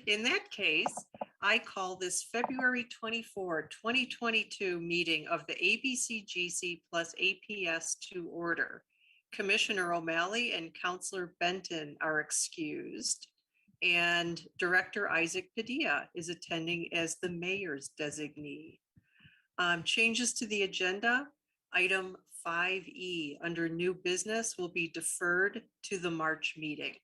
In that case, I call this February 24, 2022 meeting of the ABCGC plus APS to order. Commissioner O'Malley and Councillor Benton are excused, and Director Isaac Padilla is attending as the mayor's designee. Changes to the agenda. Item 5E under new business will be deferred to the March meeting.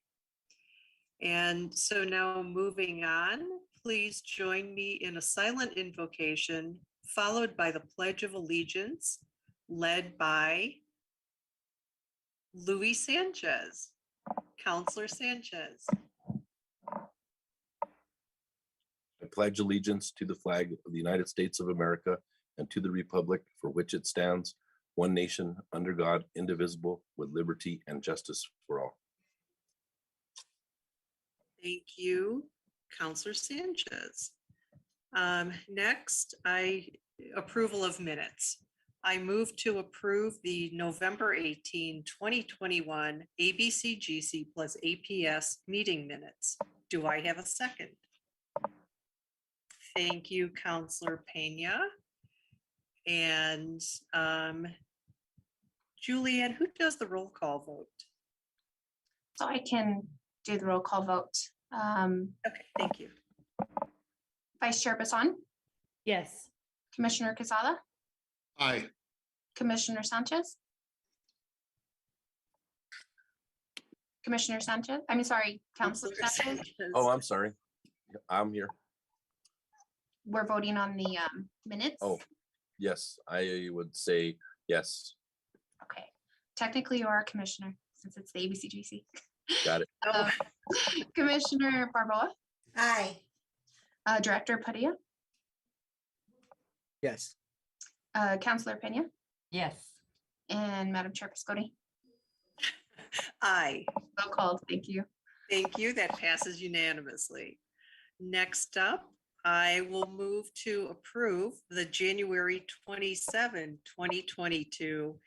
And so now moving on, please join me in a silent invocation followed by the Pledge of Allegiance led by Luis Sanchez. Councillor Sanchez. I pledge allegiance to the flag of the United States of America and to the republic for which it stands, one nation, under God, indivisible, with liberty and justice for all. Thank you, Councillor Sanchez. Next, approval of minutes. I move to approve the November 18, 2021 ABCGC plus APS meeting minutes. Do I have a second? Thank you, Councillor Pena. And Julianne, who does the roll call vote? So I can do the roll call vote. Okay, thank you. Vice Chair Bassan? Yes. Commissioner Quesada? Aye. Commissioner Sanchez? Commissioner Sanchez? I'm sorry, Councilor Sanchez? Oh, I'm sorry. I'm here. We're voting on the minutes? Oh, yes, I would say yes. Okay. Technically, you are a commissioner since it's the ABCGC. Got it. Commissioner Barboa? Aye. Director Padilla? Yes. Councilor Pena? Yes. And Madam Chair Piscotti? Aye. So called. Thank you. Thank you. That passes unanimously. Next up, I will move to approve the January 27, 2022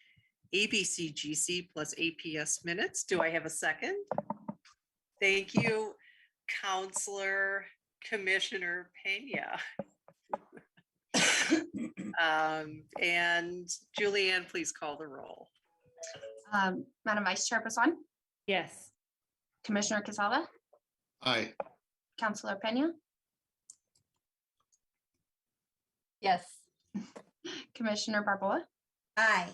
ABCGC plus APS minutes. Do I have a second? Thank you, Councillor Commissioner Pena. And Julianne, please call the roll. Madam Vice Chair Bassan? Yes. Commissioner Quesada? Aye. Councilor Pena? Yes. Commissioner Barboa? Aye.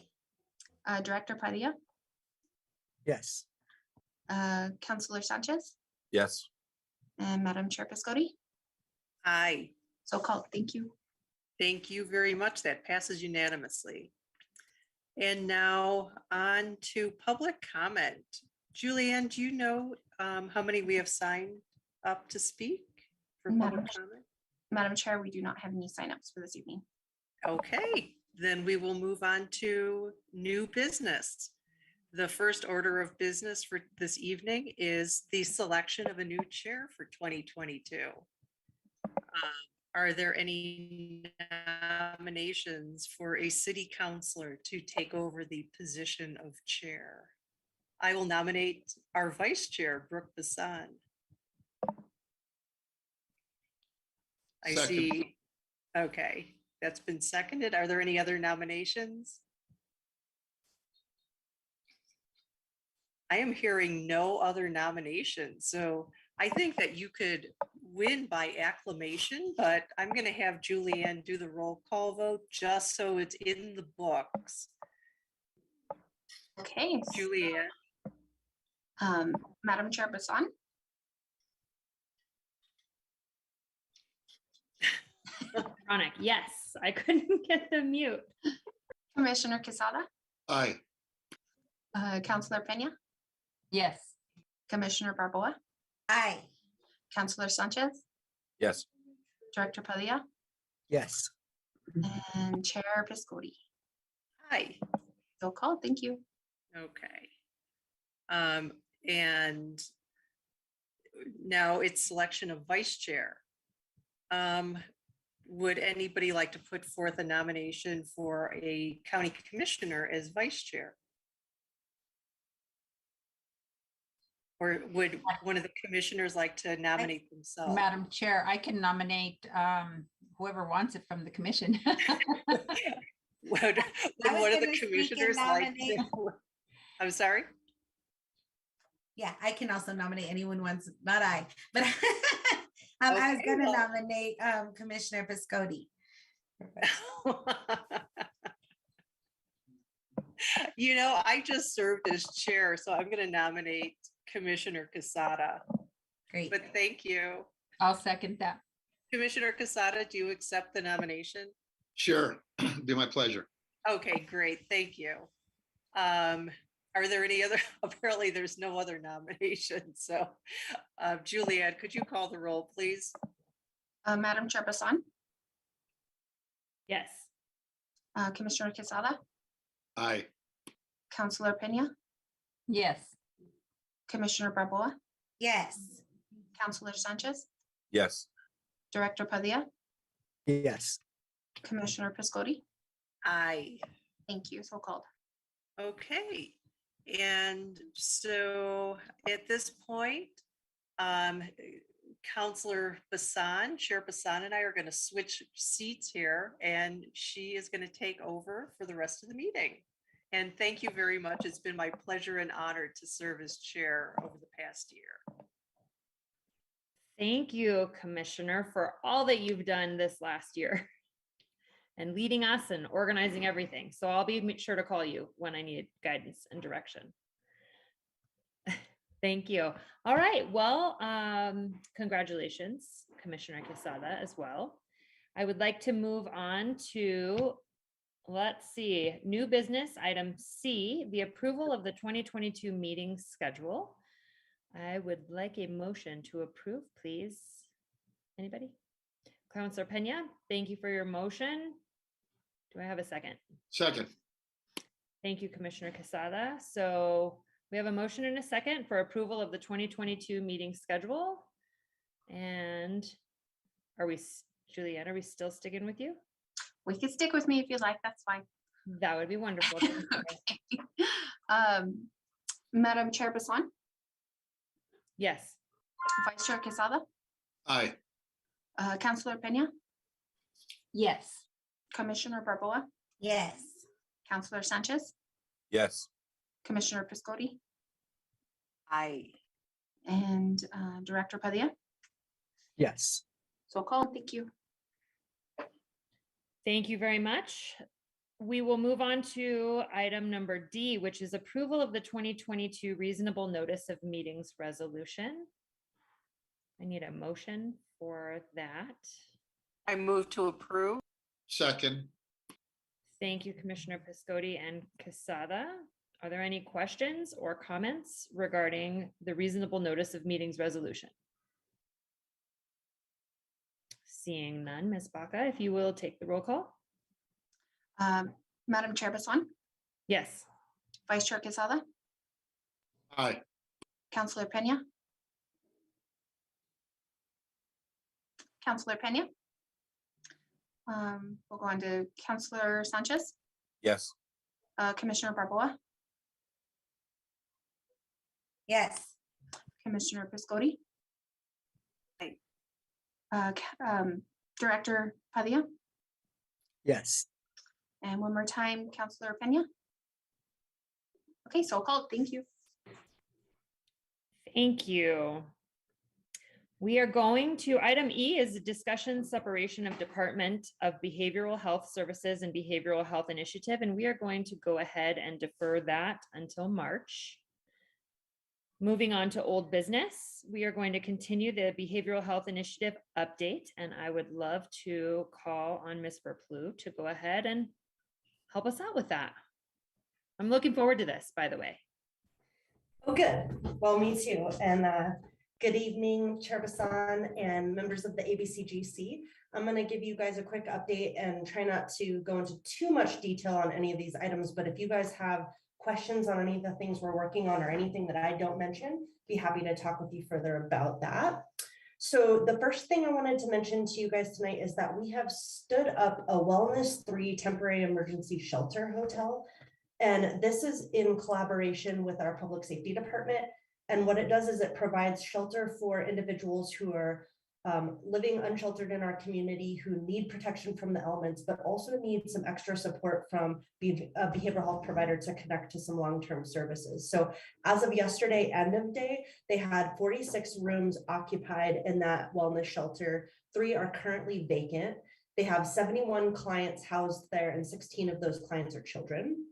Director Padilla? Yes. Councilor Sanchez? Yes. And Madam Chair Piscotti? Aye. So called. Thank you. Thank you very much. That passes unanimously. And now on to public comment. Julianne, do you know how many we have signed up to speak for public comment? Madam Chair, we do not have any signups for this evening. Okay, then we will move on to new business. The first order of business for this evening is the selection of a new chair for 2022. Are there any nominations for a city councillor to take over the position of chair? I will nominate our vice chair, Brooke Bassan. I Second. see. Okay, that's been seconded. Are there any other nominations? I am hearing no other nominations. So I think that you could win by acclamation, but I'm going to have Julianne do the roll call vote just so it's in the books. Okay. Julianne. Madam Chair Bassan? Chronic. Yes. I couldn't get the mute. Commissioner Quesada? Aye. Councilor Pena? Yes. Commissioner Barboa? Aye. Councilor Sanchez? Yes. Director Padilla? Yes. And Chair Piscotti? Hi. So called. Thank you. Okay. And now it's selection of vice chair. Would anybody like to put forth a nomination for a county commissioner as vice chair? Or would one of the commissioners like to nominate themselves? Madam Chair, I can nominate whoever wants it from the commission. Would I was one of the gonna speak and commissioners like nominate. to? I'm sorry? Yeah, I can also nominate anyone wants, not I, but I was Okay, gonna well. nominate Commissioner Piscotti. You know, I just served as chair, so I'm going to nominate Commissioner Casada. Great. But thank you. I'll second that. Commissioner Casada, do you accept the nomination? Sure, be my pleasure. Okay, great. Thank you. Are there any other? Apparently, there's no other nominations. So, Juliet, could you call the roll, please? Madam Chairperson, Yes. Commissioner Quesada, Aye. Councilor Pena, Yes. Commissioner Barboa, Yes. Councilor Sanchez, Yes. Director Padilla, Yes. Commissioner Piscotti. Aye. Thank you. So called. Okay. And so at this point, Counselor Bassan, Chair Bassan and I are going to switch seats here, and she is going to take over for the rest of the meeting. And thank you very much. It's been my pleasure and honor to serve as chair over the past year. Thank you, Commissioner, for all that you've done this last year and leading us and organizing everything. So I'll be sure to call you when I need guidance and direction. Thank you. All right. Well, congratulations, Commissioner Quesada, as well. I would like to move on to, let's see, new business item C, the approval of the 2022 meeting schedule. I would like a motion to approve, please. Anybody? Councilor Pena, thank you for your motion. Do I have a second? Second. Thank you, Commissioner Quesada. So we have a motion and a second for approval of the 2022 meeting schedule. And are we, Julianne, are we still sticking with you? We can stick with me if you'd like. That's fine. That would be wonderful. Thank you. Okay. Madam Chair Bassan, Yes. Vice Chair Quesada, Aye. Councilor Pena, Yes. Commissioner Barboa, Yes. Councilor Sanchez, Yes. Commissioner Piscotti, Aye. and Director Padilla. Yes. So called. Thank you. Thank you very much. We will move on to item number D, which is approval of the 2022 reasonable notice of meetings resolution. I need a motion for that. I move to approve. Second. Thank you, Commissioner Piscotti and Quesada. Are there any questions or comments regarding the reasonable notice of meetings resolution? Seeing none, Ms. Baca, if you will take the roll call. Madam Chair Bassan, Yes. Vice Chair Quesada, Aye. Councilor Pena, Councilor Pena. We'll go on to Councilor Sanchez, Yes. Commissioner Barboa, Yes. Commissioner Piscotti. Aye. Director Padilla, Yes. and one more time, Councilor Pena. Okay, so called. Thank you. Thank you. We are going to item E is a discussion separation of Department of Behavioral Health Services and Behavioral Health Initiative, and we are going to go ahead and defer that until March. Moving on to old business, we are going to continue the Behavioral Health Initiative update, and I would love to call on Ms. Verplu to go ahead and help us out with that. I'm looking forward to this, by the way. Oh, good. Well, me too. And good evening, Chair Bassan and members of the ABCGC. I'm going to give you guys a quick update and try not to go into too much detail on any of these items. But if you guys have questions on any of the things we're working on or anything that I don't mention, be happy to talk with you further about that. So the first thing I wanted to mention to you guys tonight is that we have stood up a Wellness 3 temporary emergency shelter hotel. And this is in collaboration with our public safety department. And what it does is it provides shelter for individuals who are living unsheltered in our community, who need protection from the elements, but also need some extra support from a behavioral health provider to connect to some long-term services. So as of yesterday, end of day, they had 46 rooms occupied in that wellness shelter. 3 are currently vacant. They have 71 clients housed there, and 16 of those clients are children.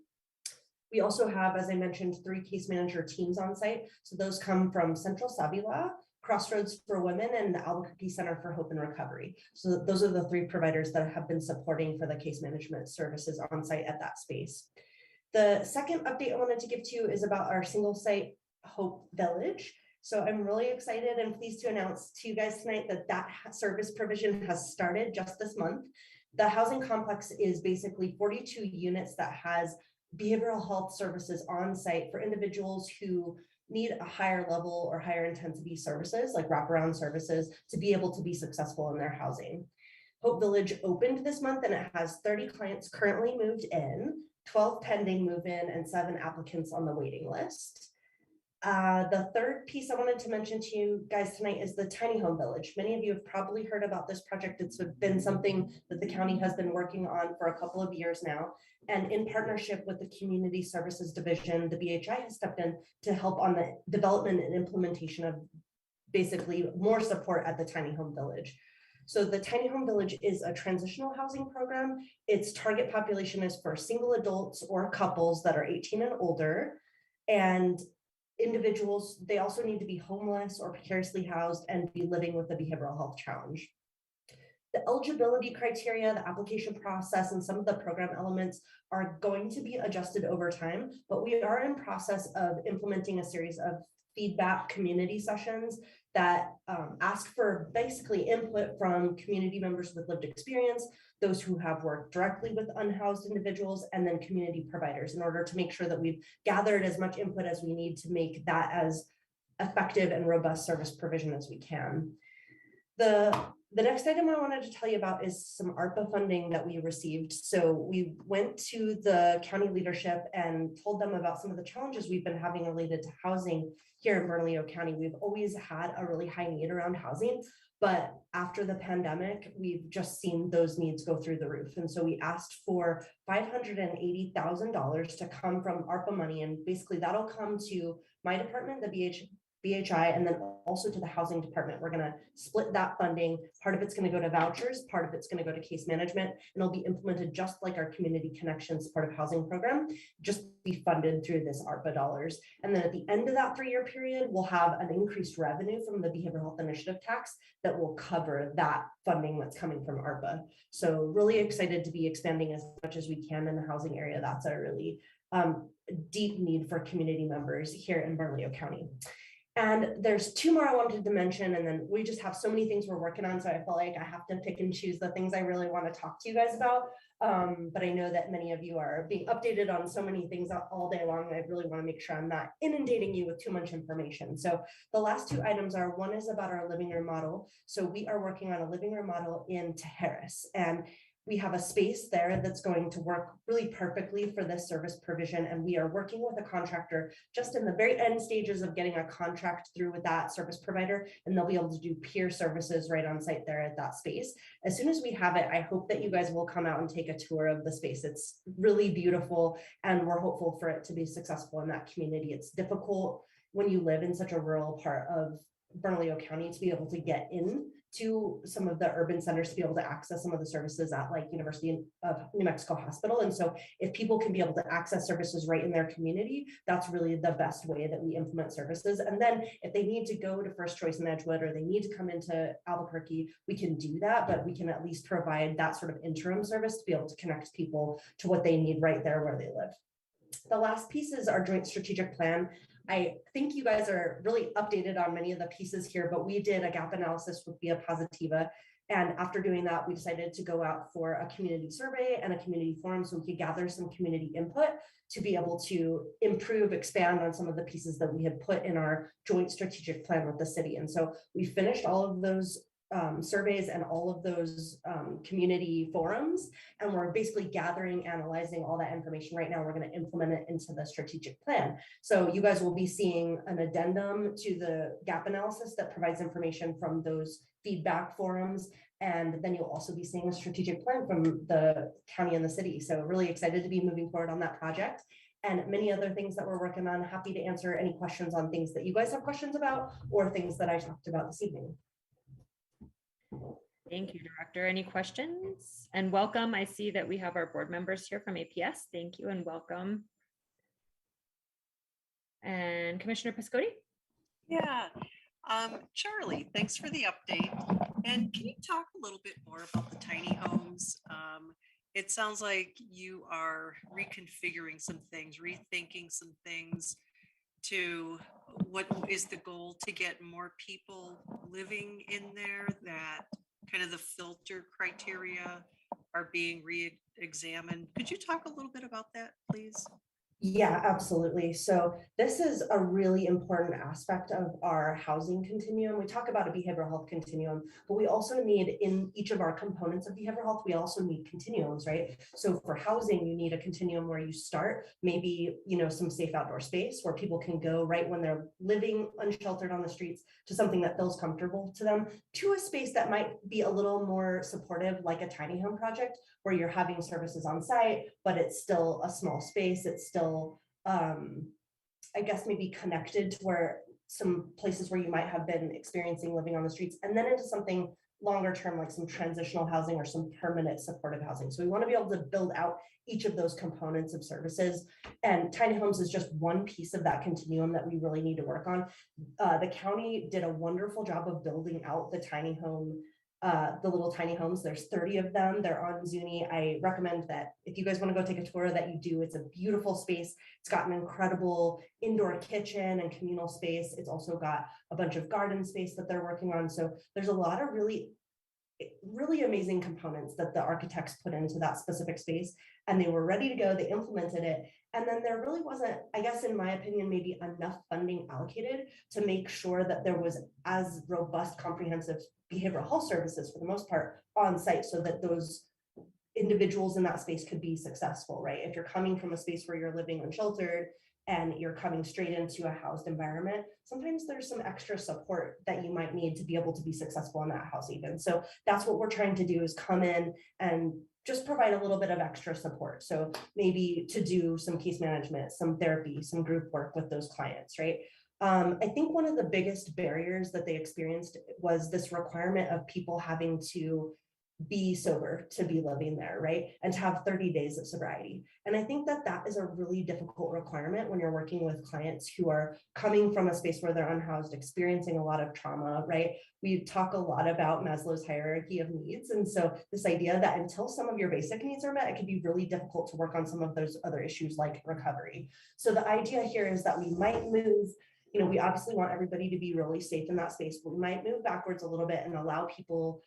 We also have, as I mentioned, 3 case manager teams on site. So those come from Central Savila, Crossroads for Women, and the Albuquerque Center for Hope and Recovery. So those are the 3 providers that have been supporting for the case management services on site at that space. The second update I wanted to give to you is about our single site Hope Village. So I'm really excited and pleased to announce to you guys tonight that that service provision has started just this month. The housing complex is basically 42 units that has behavioral health services on site for individuals who need a higher level or higher intensity services like wraparound services to be able to be successful in their housing. Hope Village opened this month and it has 30 clients currently moved in, 12 pending move-in, and 7 applicants on the waiting list. The third piece I wanted to mention to you guys tonight is the tiny home village. Many of you have probably heard about this project. It's been something that the county has been working on for a couple of years now. And in partnership with the Community Services Division, the BHI has stepped in to help on the development and implementation of basically more support at the tiny home village. So the tiny home village is a transitional housing program. Its target population is for single adults or couples that are 18 and older. And individuals, they also need to be homeless or precariously housed and be living with a behavioral health challenge. The eligibility criteria, the application process, and some of the program elements are going to be adjusted over time, but we are in process of implementing a series of feedback community sessions that ask for basically input from community members with lived experience, those who have worked directly with unhoused individuals, and then community providers in order to make sure that we've gathered as much input as we need to make that as effective and robust service provision as we can. The next item I wanted to tell you about is some ARPA funding that we received. So we went to the county leadership and told them about some of the challenges we've been having related to housing here in Bernalillo County. We've always had a really high need around housing, but after the pandemic, we've just seen those needs go through the roof. And so we asked for $580,000 to come from ARPA money. And basically that'll come to my department, the BHI, and then also to the housing department. We're going to split that funding. Part of it's going to go to vouchers, part of it's going to go to case management, and it'll be implemented just like our community connections part of housing program, just be funded through this ARPA dollars. And then at the end of that 3-year period, we'll have an increased revenue from the behavioral health initiative tax that will cover that funding that's coming from ARPA. So really excited to be expanding as much as we can in the housing area. That's a really deep need for community members here in Bernalillo County. And there's 2 more I wanted to mention, and then we just have so many things we're working on, so I feel like I have to pick and choose the things I really want to talk to you guys about. But I know that many of you are being updated on so many things all day long. I really want to make sure I'm not inundating you with too much information. So the last 2 items are, one is about our living room model. So we are working on a living room model in Tejeras, and we have a space there that's going to work really perfectly for this service provision. And we are working with a contractor just in the very end stages of getting a contract through with that service provider. And they'll be able to do peer services right on site there at that space. As soon as we have it, I hope that you guys will come out and take a tour of the space. It's really beautiful and we're hopeful for it to be successful in that community. It's difficult when you live in such a rural part of Bernalillo County to be able to get in to some of the urban centers to be able to access some of the services at like University of New Mexico Hospital. And so if people can be able to access services right in their community, that's really the best way that we implement services. And then if they need to go to First Choice in Edgewood or they need to come into Albuquerque, we can do that, but we can at least provide that sort of interim service to be able to connect people to what they need right there where they live. The last piece is our joint strategic plan. I think you guys are really updated on many of the pieces here, but we did a gap analysis with Via Positiva. And after doing that, we decided to go out for a community survey and a community forum so we could gather some community input to be able to improve, expand on some of the pieces that we had put in our joint strategic plan with the city. And so we finished all of those surveys and all of those community forums. And we're basically gathering, analyzing all that information right now. We're going to implement it into the strategic plan. So you guys will be seeing an addendum to the gap analysis that provides information from those feedback forums. And then you'll also be seeing a strategic plan from the county and the city. So really excited to be moving forward on that project and many other things that we're working on. Happy to answer any questions on things that you guys have questions about or things that I talked about this evening. Thank you, Director. Any questions? And welcome. I see that we have our board members here from APS. Thank you and welcome. And Commissioner Piscotti? Yeah, Charlie, thanks for the update. And can you talk a little bit more about the tiny homes? It sounds like you are reconfiguring some things, rethinking some things to what is the goal to get more people living in there, that kind of the filter criteria are being re-examined. Could you talk a little bit about that, please? Yeah, absolutely. So this is a really important aspect of our housing continuum. We talk about a behavioral health continuum, but we also need in each of our components of behavioral health, we also need continuums, right? So for housing, you need a continuum where you start maybe, some safe outdoor space where people can go right when they're living unsheltered on the streets to something that feels comfortable to them, to a space that might be a little more supportive, like a tiny home project, where you're having services on site, but it's still a small space. It's still, I guess, maybe connected to where some places where you might have been experiencing living on the streets, and then into something longer term, like some transitional housing or some permanent supportive housing. So we want to be able to build out each of those components of services. And tiny homes is just one piece of that continuum that we really need to work on. The county did a wonderful job of building out the tiny home, the little tiny homes. There's 30 of them. They're on Zuni. I recommend that if you guys want to go take a tour, that you do. It's a beautiful space. It's got an incredible indoor kitchen and communal space. It's also got a bunch of garden space that they're working on. So there's a lot of really amazing components that the architects put into that specific space, and they were ready to go. They implemented it. And then there really wasn't, I guess, in my opinion, maybe enough funding allocated to make sure that there was as robust, comprehensive behavioral health services for the most part on site, so that those individuals in that space could be successful, right? If you're coming from a space where you're living unsheltered and you're coming straight into a housed environment, sometimes there's some extra support that you might need to be able to be successful in that house even. So that's what we're trying to do, is come in and just provide a little bit of extra support. So maybe to do some case management, some therapy, some group work with those clients, right? I think one of the biggest barriers that they experienced was this requirement of people having to be sober to be living there, right? And to have 30 days of sobriety. And I think that that is a really difficult requirement when you're working with clients who are coming from a space where they're unhoused, experiencing a lot of trauma, right? We talk a lot about Maslow's hierarchy of needs. And so this idea that until some of your basic needs are met, it can be really difficult to work on some of those other issues like recovery. So the idea here is that we might move, we obviously want everybody to be really safe in that space, but we might move backwards a little bit and allow people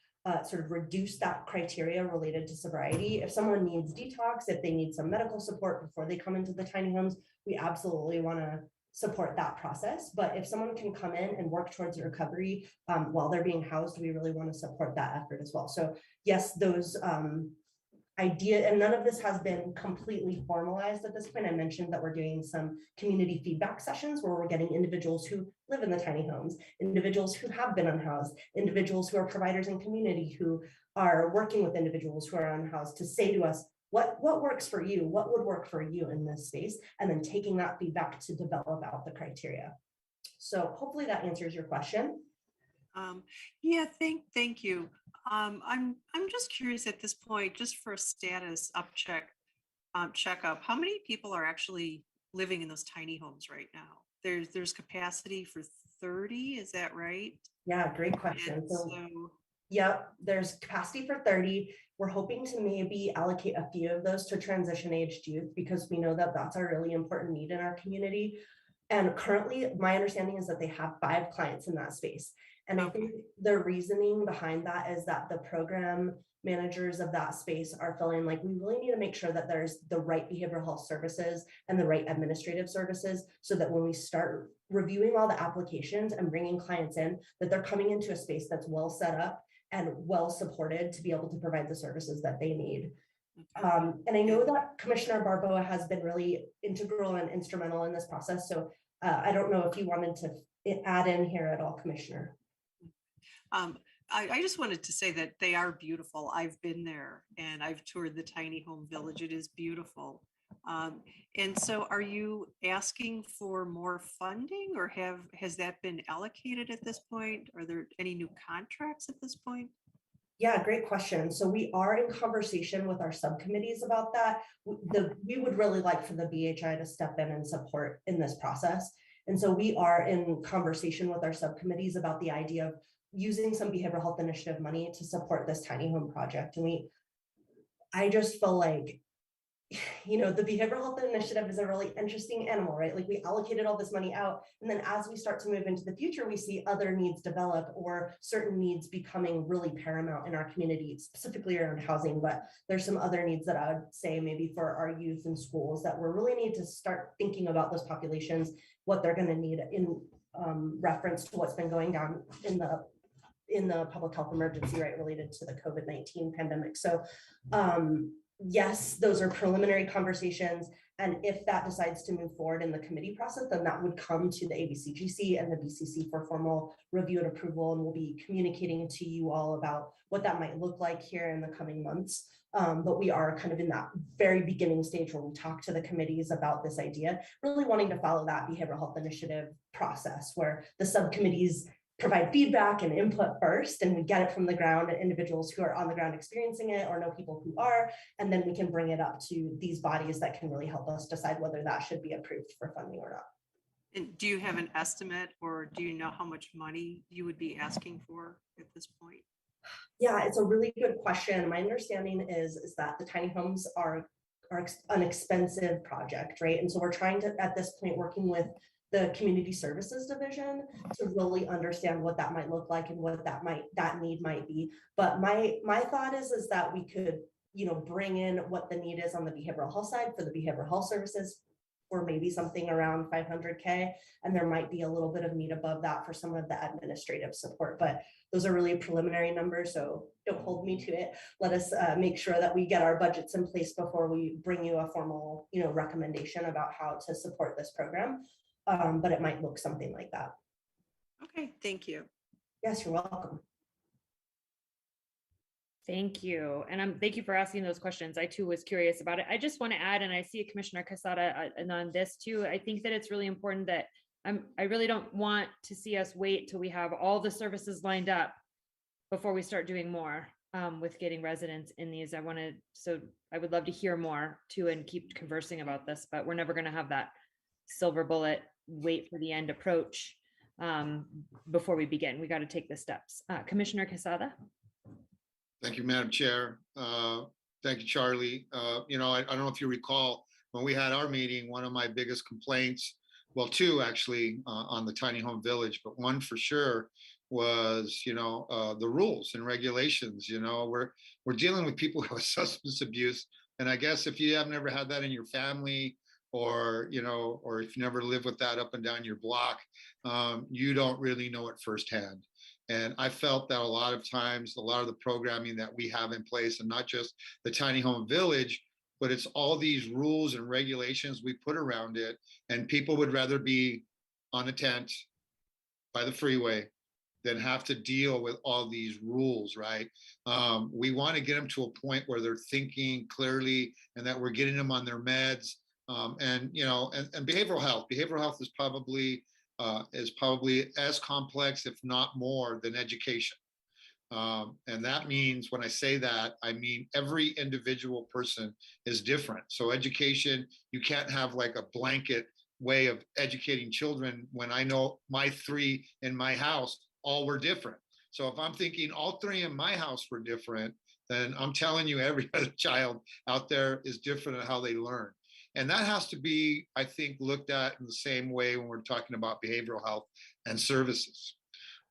sort of reduce that criteria related to sobriety. If someone needs detox, if they need some medical support before they come into the tiny homes, we absolutely want to support that process. But if someone can come in and work towards recovery while they're being housed, we really want to support that effort as well. So yes, those idea, and none of this has been completely formalized at this point. I mentioned that we're doing some community feedback sessions where we're getting individuals who live in the tiny homes, individuals who have been unhoused, individuals who are providers in community who are working with individuals who are unhoused to say to us, what works for you? What would work for you in this space? And then taking that feedback to develop out the criteria. So hopefully that answers your question. Yeah, thank you. I'm just curious at this point, just for a status checkup, how many people are actually living in those tiny homes right now? There's capacity for 30, is that right? Yeah, great question. And so yep, there's capacity for 30. We're hoping to maybe allocate a few of those to transition aged youth, because we know that that's a really important need in our community. And currently, my understanding is that they have 5 clients in that space. And I think the reasoning behind that is that the program managers of that space are feeling like we really need to make sure that there's the right behavioral health services and the right administrative services, so that when we start reviewing all the applications and bringing clients in, that they're coming into a space that's well set up and well supported to be able to provide the services that they need. Okay. And I know that Commissioner Barboa has been really integral and instrumental in this process. So I don't know if you wanted to add in here at all, Commissioner. I just wanted to say that they are beautiful. I've been there and I've toured the tiny home village. It is beautiful. And so are you asking for more funding, or has that been allocated at this point? Are there any new contracts at this point? Yeah, great question. So we are in conversation with our subcommittees about that. We would really like for the BHI to step in and support in this process. And so we are in conversation with our subcommittees about the idea of using some behavioral health initiative money to support this tiny home project. And I just feel like, you know, the behavioral health initiative is a really interesting animal, right? Like we allocated all this money out, and then as we start to move into the future, we see other needs develop or certain needs becoming really paramount in our community, specifically around housing. But there's some other needs that I would say maybe for our youth in schools that we really need to start thinking about those populations, what they're going to need in reference to what's been going down in the public health emergency, right, related to the COVID-19 pandemic. So yes, those are preliminary conversations. And if that decides to move forward in the committee process, then that would come to the ABCGC and the BCC for formal review and approval. And we'll be communicating to you all about what that might look like here in the coming months. But we are kind of in that very beginning stage where we talk to the committees about this idea, really wanting to follow that behavioral health initiative process where the subcommittees provide feedback and input first, and we get it from the ground, individuals who are on the ground experiencing it or know people who are, and then we can bring it up to these bodies that can really help us decide whether that should be approved for funding or not. And do you have an estimate, or do you know how much money you would be asking for at this point? Yeah, it's a really good question. My understanding is that the tiny homes are an expensive project, right? And so we're trying to, at this point, working with the community services division to really understand what that might look like and what that need might be. But my thought is that we could, you know, bring in what the need is on the behavioral health side for the behavioral health services, or maybe something around 500K, and there might be a little bit of need above that for some of the administrative support. But those are really preliminary numbers, so don't hold me to it. Let us make sure that we get our budgets in place before we bring you a formal, you know, recommendation about how to support this program. But it might look something like that. Okay, thank you. Yes, you're welcome. Thank you. And thank you for asking those questions. I too was curious about it. I just want to add, and I see Commissioner Quesada and on this too, I think that it's really important that I really don't want to see us wait till we have all the services lined up before we start doing more with getting residents in these. So I would love to hear more too and keep conversing about this, but we're never going to have that silver bullet, wait for the end approach before we begin. We got to take the steps. Commissioner Quesada. Thank you, Madam Chair. Thank you, Charlie. You know, I don't know if you recall when we had our meeting, one of my biggest complaints, well, two actually on the tiny home village, but one for sure was, you know, the rules and regulations. You know, we're dealing with people who have substance abuse. And I guess if you have never had that in your family, or, you know, or if you never lived with that up and down your block, you don't really know it firsthand. And I felt that a lot of times, a lot of the programming that we have in place, and not just the tiny home village, but it's all these rules and regulations we put around it. And people would rather be on a tent by the freeway than have to deal with all these rules, right? We want to get them to a point where they're thinking clearly and that we're getting them on their meds. And, you know, and behavioral health is probably as complex, if not more, than education. And that means, when I say that, I mean every individual person is different. So education, you can't have like a blanket way of educating children when I know my three in my house all were different. So if I'm thinking all three in my house were different, then I'm telling you every other child out there is different in how they learn. And that has to be, I think, looked at in the same way when we're talking about behavioral health and services.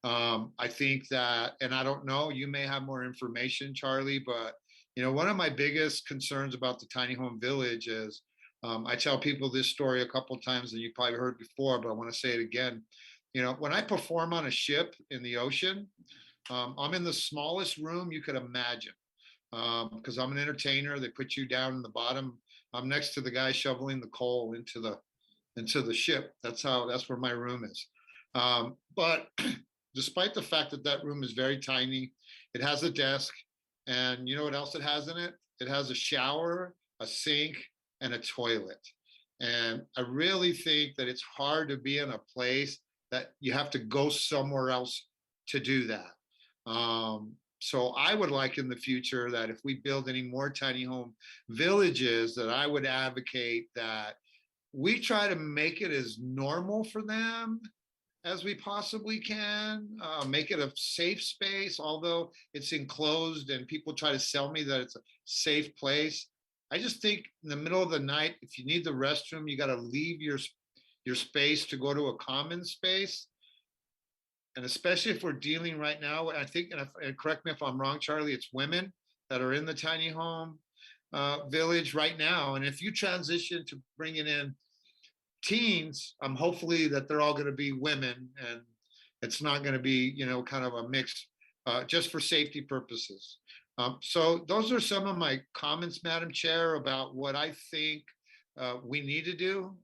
I think that, and I don't know, you may have more information, Charlie, but, you know, one of my biggest concerns about the tiny home village is, I tell people this story a couple of times, and you probably heard before, but I want to say it again. You know, when I perform on a ship in the ocean, I'm in the smallest room you could imagine because I'm an entertainer. They put you down in the bottom. I'm next to the guy shoveling the coal into the ship. That's where my room is. But despite the fact that that room is very tiny, it has a desk, and you know what else it has in it? It has a shower, a sink, and a toilet. And I really think that it's hard to be in a place that you have to go somewhere else to do that. So I would like in the future that if we build any more tiny home villages, that I would advocate that we try to make it as normal for them as we possibly can, make it a safe space, although it's enclosed and people try to sell me that it's a safe place. I just think in the middle of the night, if you need the restroom, you got to leave your space to go to a common space. And especially if we're dealing right now, I think, and correct me if I'm wrong, Charlie, it's women that are in the tiny home village right now. And if you transition to bringing in teens, hopefully that they're all going to be women, and it's not going to be, kind of a mix just for safety purposes. So those are some of my comments, Madam Chair, about what I think we need to do.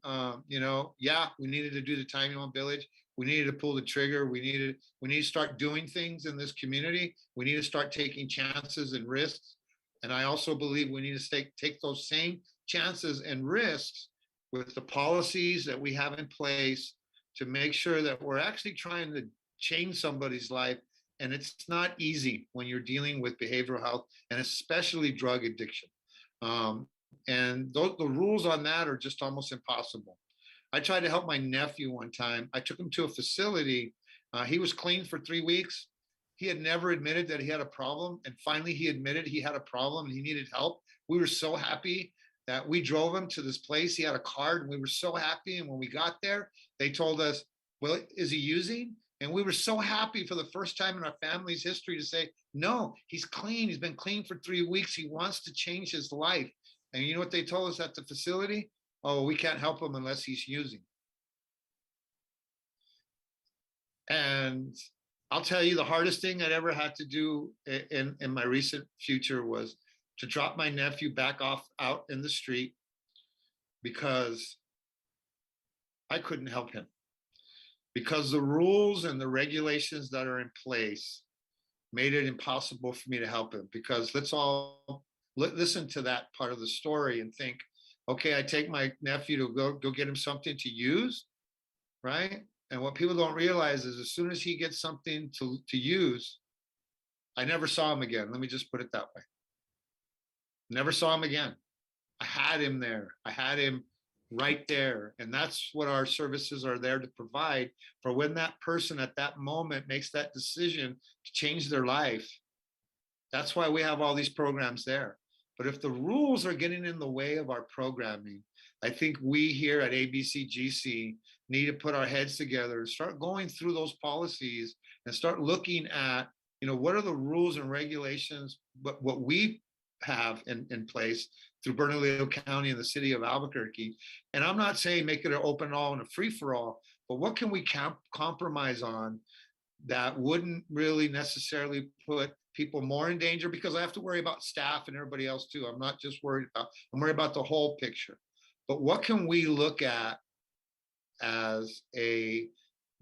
We needed to do the tiny home village. We needed to pull the trigger. We need to start doing things in this community. We need to start taking chances and risks. And I also believe we need to take those same chances and risks with the policies that we have in place to make sure that we're actually trying to change somebody's life. And it's not easy when you're dealing with behavioral health and especially drug addiction. And the rules on that are just almost impossible. I tried to help my nephew one time. I took him to a facility. He was clean for 3 weeks. He had never admitted that he had a problem. And finally, he admitted he had a problem and he needed help. We were so happy that we drove him to this place. He had a card and we were so happy. And when we got there, they told us, well, is he using? And we were so happy for the first time in our family's history to say, no, he's clean. He's been clean for 3 weeks. He wants to change his life. And you know what they told us at the facility? Oh, we can't help him unless he's using. And I'll tell you, the hardest thing I'd ever had to do in my recent future was to drop my nephew back off out in the street because I couldn't help him. Because the rules and the regulations that are in place made it impossible for me to help him. Because let's all listen to that part of the story and think, okay, I take my nephew to go get him something to use, right? And what people don't realize is as soon as he gets something to use, I never saw him again. Let me just put it that way. Never saw him again. I had him there. I had him right there. And that's what our services are there to provide for when that person at that moment makes that decision to change their life. That's why we have all these programs there. But if the rules are getting in the way of our programming, I think we here at ABCGC need to put our heads together and start going through those policies and start looking at, what are the rules and regulations, what we have in place through Bernalillo County and the city of Albuquerque. And I'm not saying make it an open all and a free for all, but what can we compromise on that wouldn't really necessarily put people more in danger, because I have to worry about staff and everybody else too. I'm not just worried about the whole picture. But what can we look at as a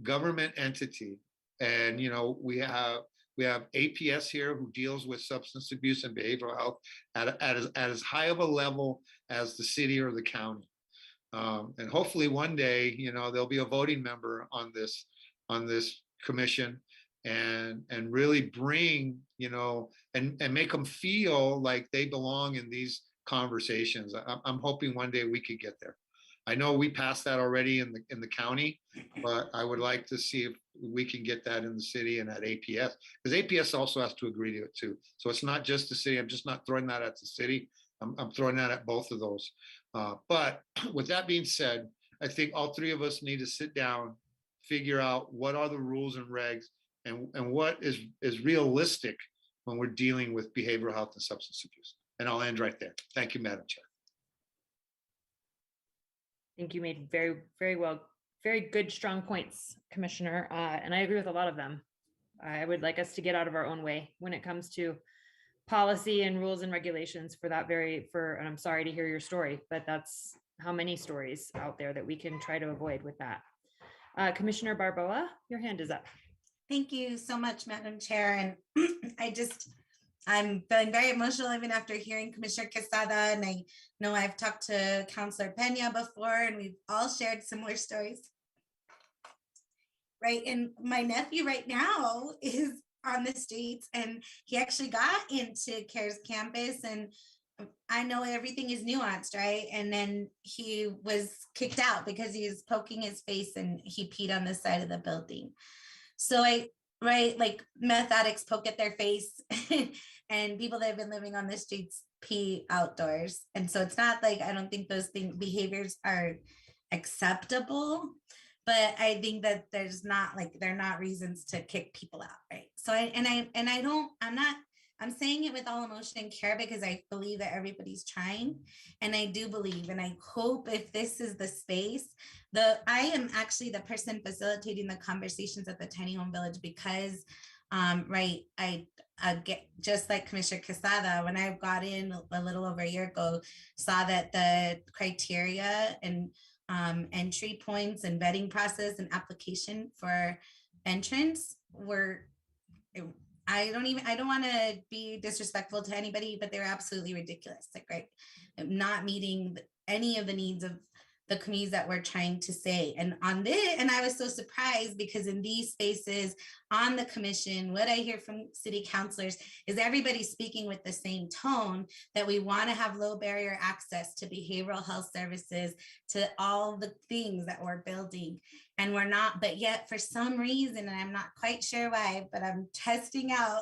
government entity? And we have APS here who deals with substance abuse and behavioral health at as high of a level as the city or the county. And hopefully one day, there'll be a voting member on this commission and really bring, and make them feel like they belong in these conversations. I'm hoping one day we could get there. I know we passed that already in the county, but I would like to see if we can get that in the city and at APS, because APS also has to agree to it too. So it's not just the city. I'm just not throwing that at the city. I'm throwing that at both of those. But with that being said, I think all three of us need to sit down, figure out what are the rules and regs and what is realistic when we're dealing with behavioral health and substance abuse. And I'll end right there. Thank you, Madam Chair. I think you made very, very well, very good, strong points, Commissioner. And I agree with a lot of them. I would like us to get out of our own way when it comes to policy and rules and regulations for that and I'm sorry to hear your story, but that's how many stories out there that we can try to avoid with that. Commissioner Barboa, your hand is up. Thank you so much, Madam Chair. And I'm feeling very emotional even after hearing Commissioner Quesada. And I know I've talked to Councilor Pena before, and we've all shared similar stories. Right. And my nephew right now is on the streets, and he actually got into CARES campus, and I know everything is nuanced, right? And then he was kicked out because he was poking his face and he peed on the side of the building. So like meth addicts poke at their face and people that have been living on the streets pee outdoors. And so it's not like, I don't think those behaviors are acceptable, but I think that they're not reasons to kick people out, right? So I'm saying it with all emotion and care because I believe that everybody's trying. And I do believe, and I hope if this is the space, I am actually the person facilitating the conversations at the tiny home village because, right, I get, just like Commissioner Quesada, when I got in a little over a year ago, saw that the criteria and entry points and vetting process and application for entrance were, I don't want to be disrespectful to anybody, but they're absolutely ridiculous. Like, right, not meeting any of the needs of the communities that we're trying to say. And on this, and I was so surprised because in these spaces on the commission, what I hear from city councilors is everybody speaking with the same tone that we want to have low barrier access to behavioral health services, to all the things that we're building. And we're not, but yet for some reason, and I'm not quite sure why, but I'm testing out,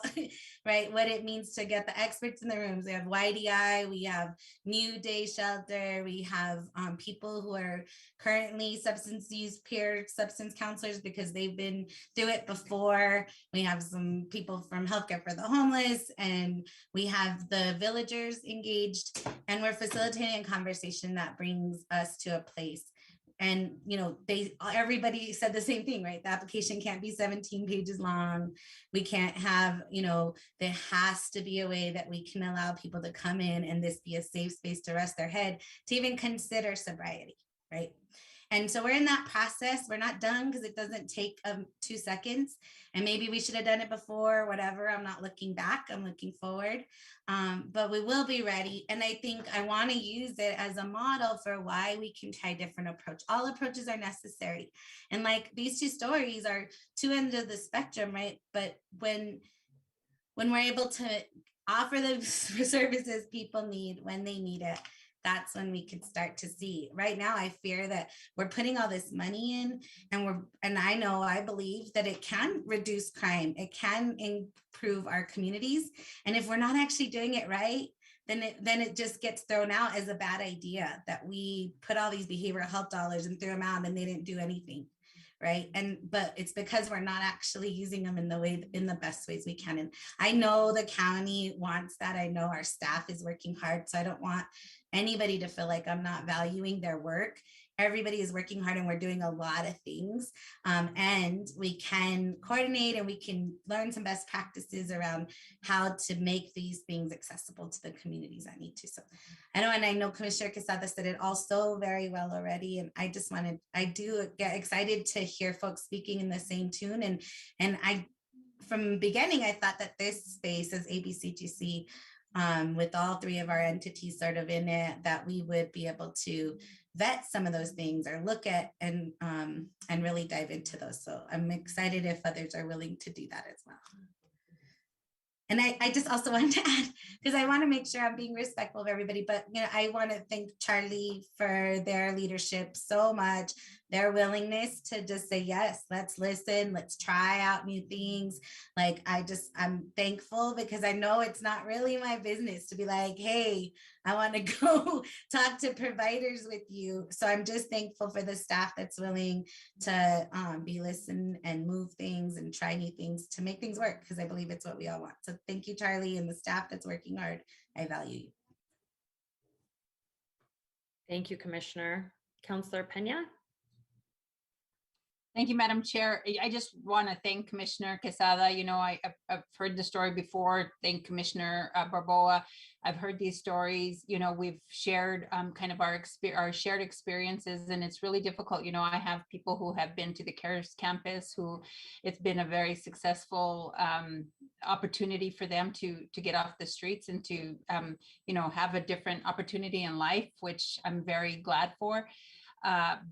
right, what it means to get the experts in the rooms. We have YDI, we have New Day Shelter, we have people who are currently substance use peer substance counselors because they've been through it before. We have some people from Healthcare for the Homeless, and we have the villagers engaged, and we're facilitating a conversation that brings us to a place. And, you know, everybody said the same thing, right? The application can't be 17 pages long. We can't have, you know, there has to be a way that we can allow people to come in and this be a safe space to rest their head, to even consider sobriety, right? And so we're in that process. We're not done because it doesn't take 2 seconds. And maybe we should have done it before, whatever. I'm not looking back, I'm looking forward. But we will be ready. And I think I want to use it as a model for why we can try different approach. All approaches are necessary. And like these two stories are two ends of the spectrum, right? But when we're able to offer the services people need when they need it, that's when we could start to see. Right now, I fear that we're putting all this money in, and I believe that it can reduce crime. It can improve our communities. And if we're not actually doing it right, then it just gets thrown out as a bad idea that we put all these behavioral health dollars and threw them out and they didn't do anything. Right. But it's because we're not actually using them in the best ways we can. And I know the county wants that. I know our staff is working hard. So I don't want anybody to feel like I'm not valuing their work. Everybody is working hard and we're doing a lot of things. And we can coordinate and we can learn some best practices around how to make these things accessible to the communities that need to. So I know Commissioner Quesada said it also very well already. And I do get excited to hear folks speaking in the same tune. And from the beginning, I thought that this space as ABCGC, with all three of our entities sort of in it, that we would be able to vet some of those things or look at and really dive into those. So I'm excited if others are willing to do that as well. And I just also wanted to add, because I want to make sure I'm being respectful of everybody, but I want to thank Charlie for their leadership so much, their willingness to just say, yes, let's listen, let's try out new things. Like, I'm thankful because I know it's not really my business to be like, hey, I want to go talk to providers with you. So I'm just thankful for the staff that's willing to be listened and move things and try new things to make things work, because I believe it's what we all want. So thank you, Charlie, and the staff that's working hard. I value you. Thank you, Commissioner. Councilor Pena. Thank you, Madam Chair. I just want to thank Commissioner Quesada. You know, I've heard the story before. Thank Commissioner Barboa. I've heard these stories. You know, we've shared kind of our shared experiences, and it's really difficult. You know, I have people who have been to the CARES campus who it's been a very successful opportunity for them to get off the streets and to you know, have a different opportunity in life, which I'm very glad for.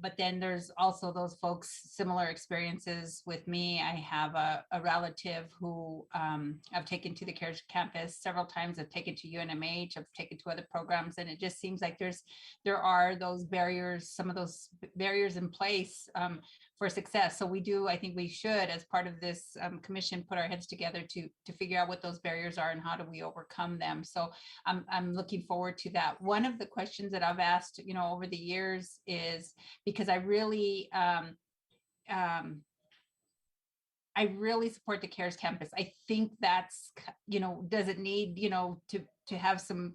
But then there's also those folks, similar experiences with me. I have a relative who I've taken to the CARES campus several times. I've taken to UNMH, I've taken to other programs, and it just seems like there are those barriers, some of those barriers in place for success. So we do, I think we should, as part of this commission, put our heads together to figure out what those barriers are and how do we overcome them. So I'm looking forward to that. One of the questions that I've asked, you know, over the years is because I really support the CARES campus. I think that's, you know, does it need, you know, to have some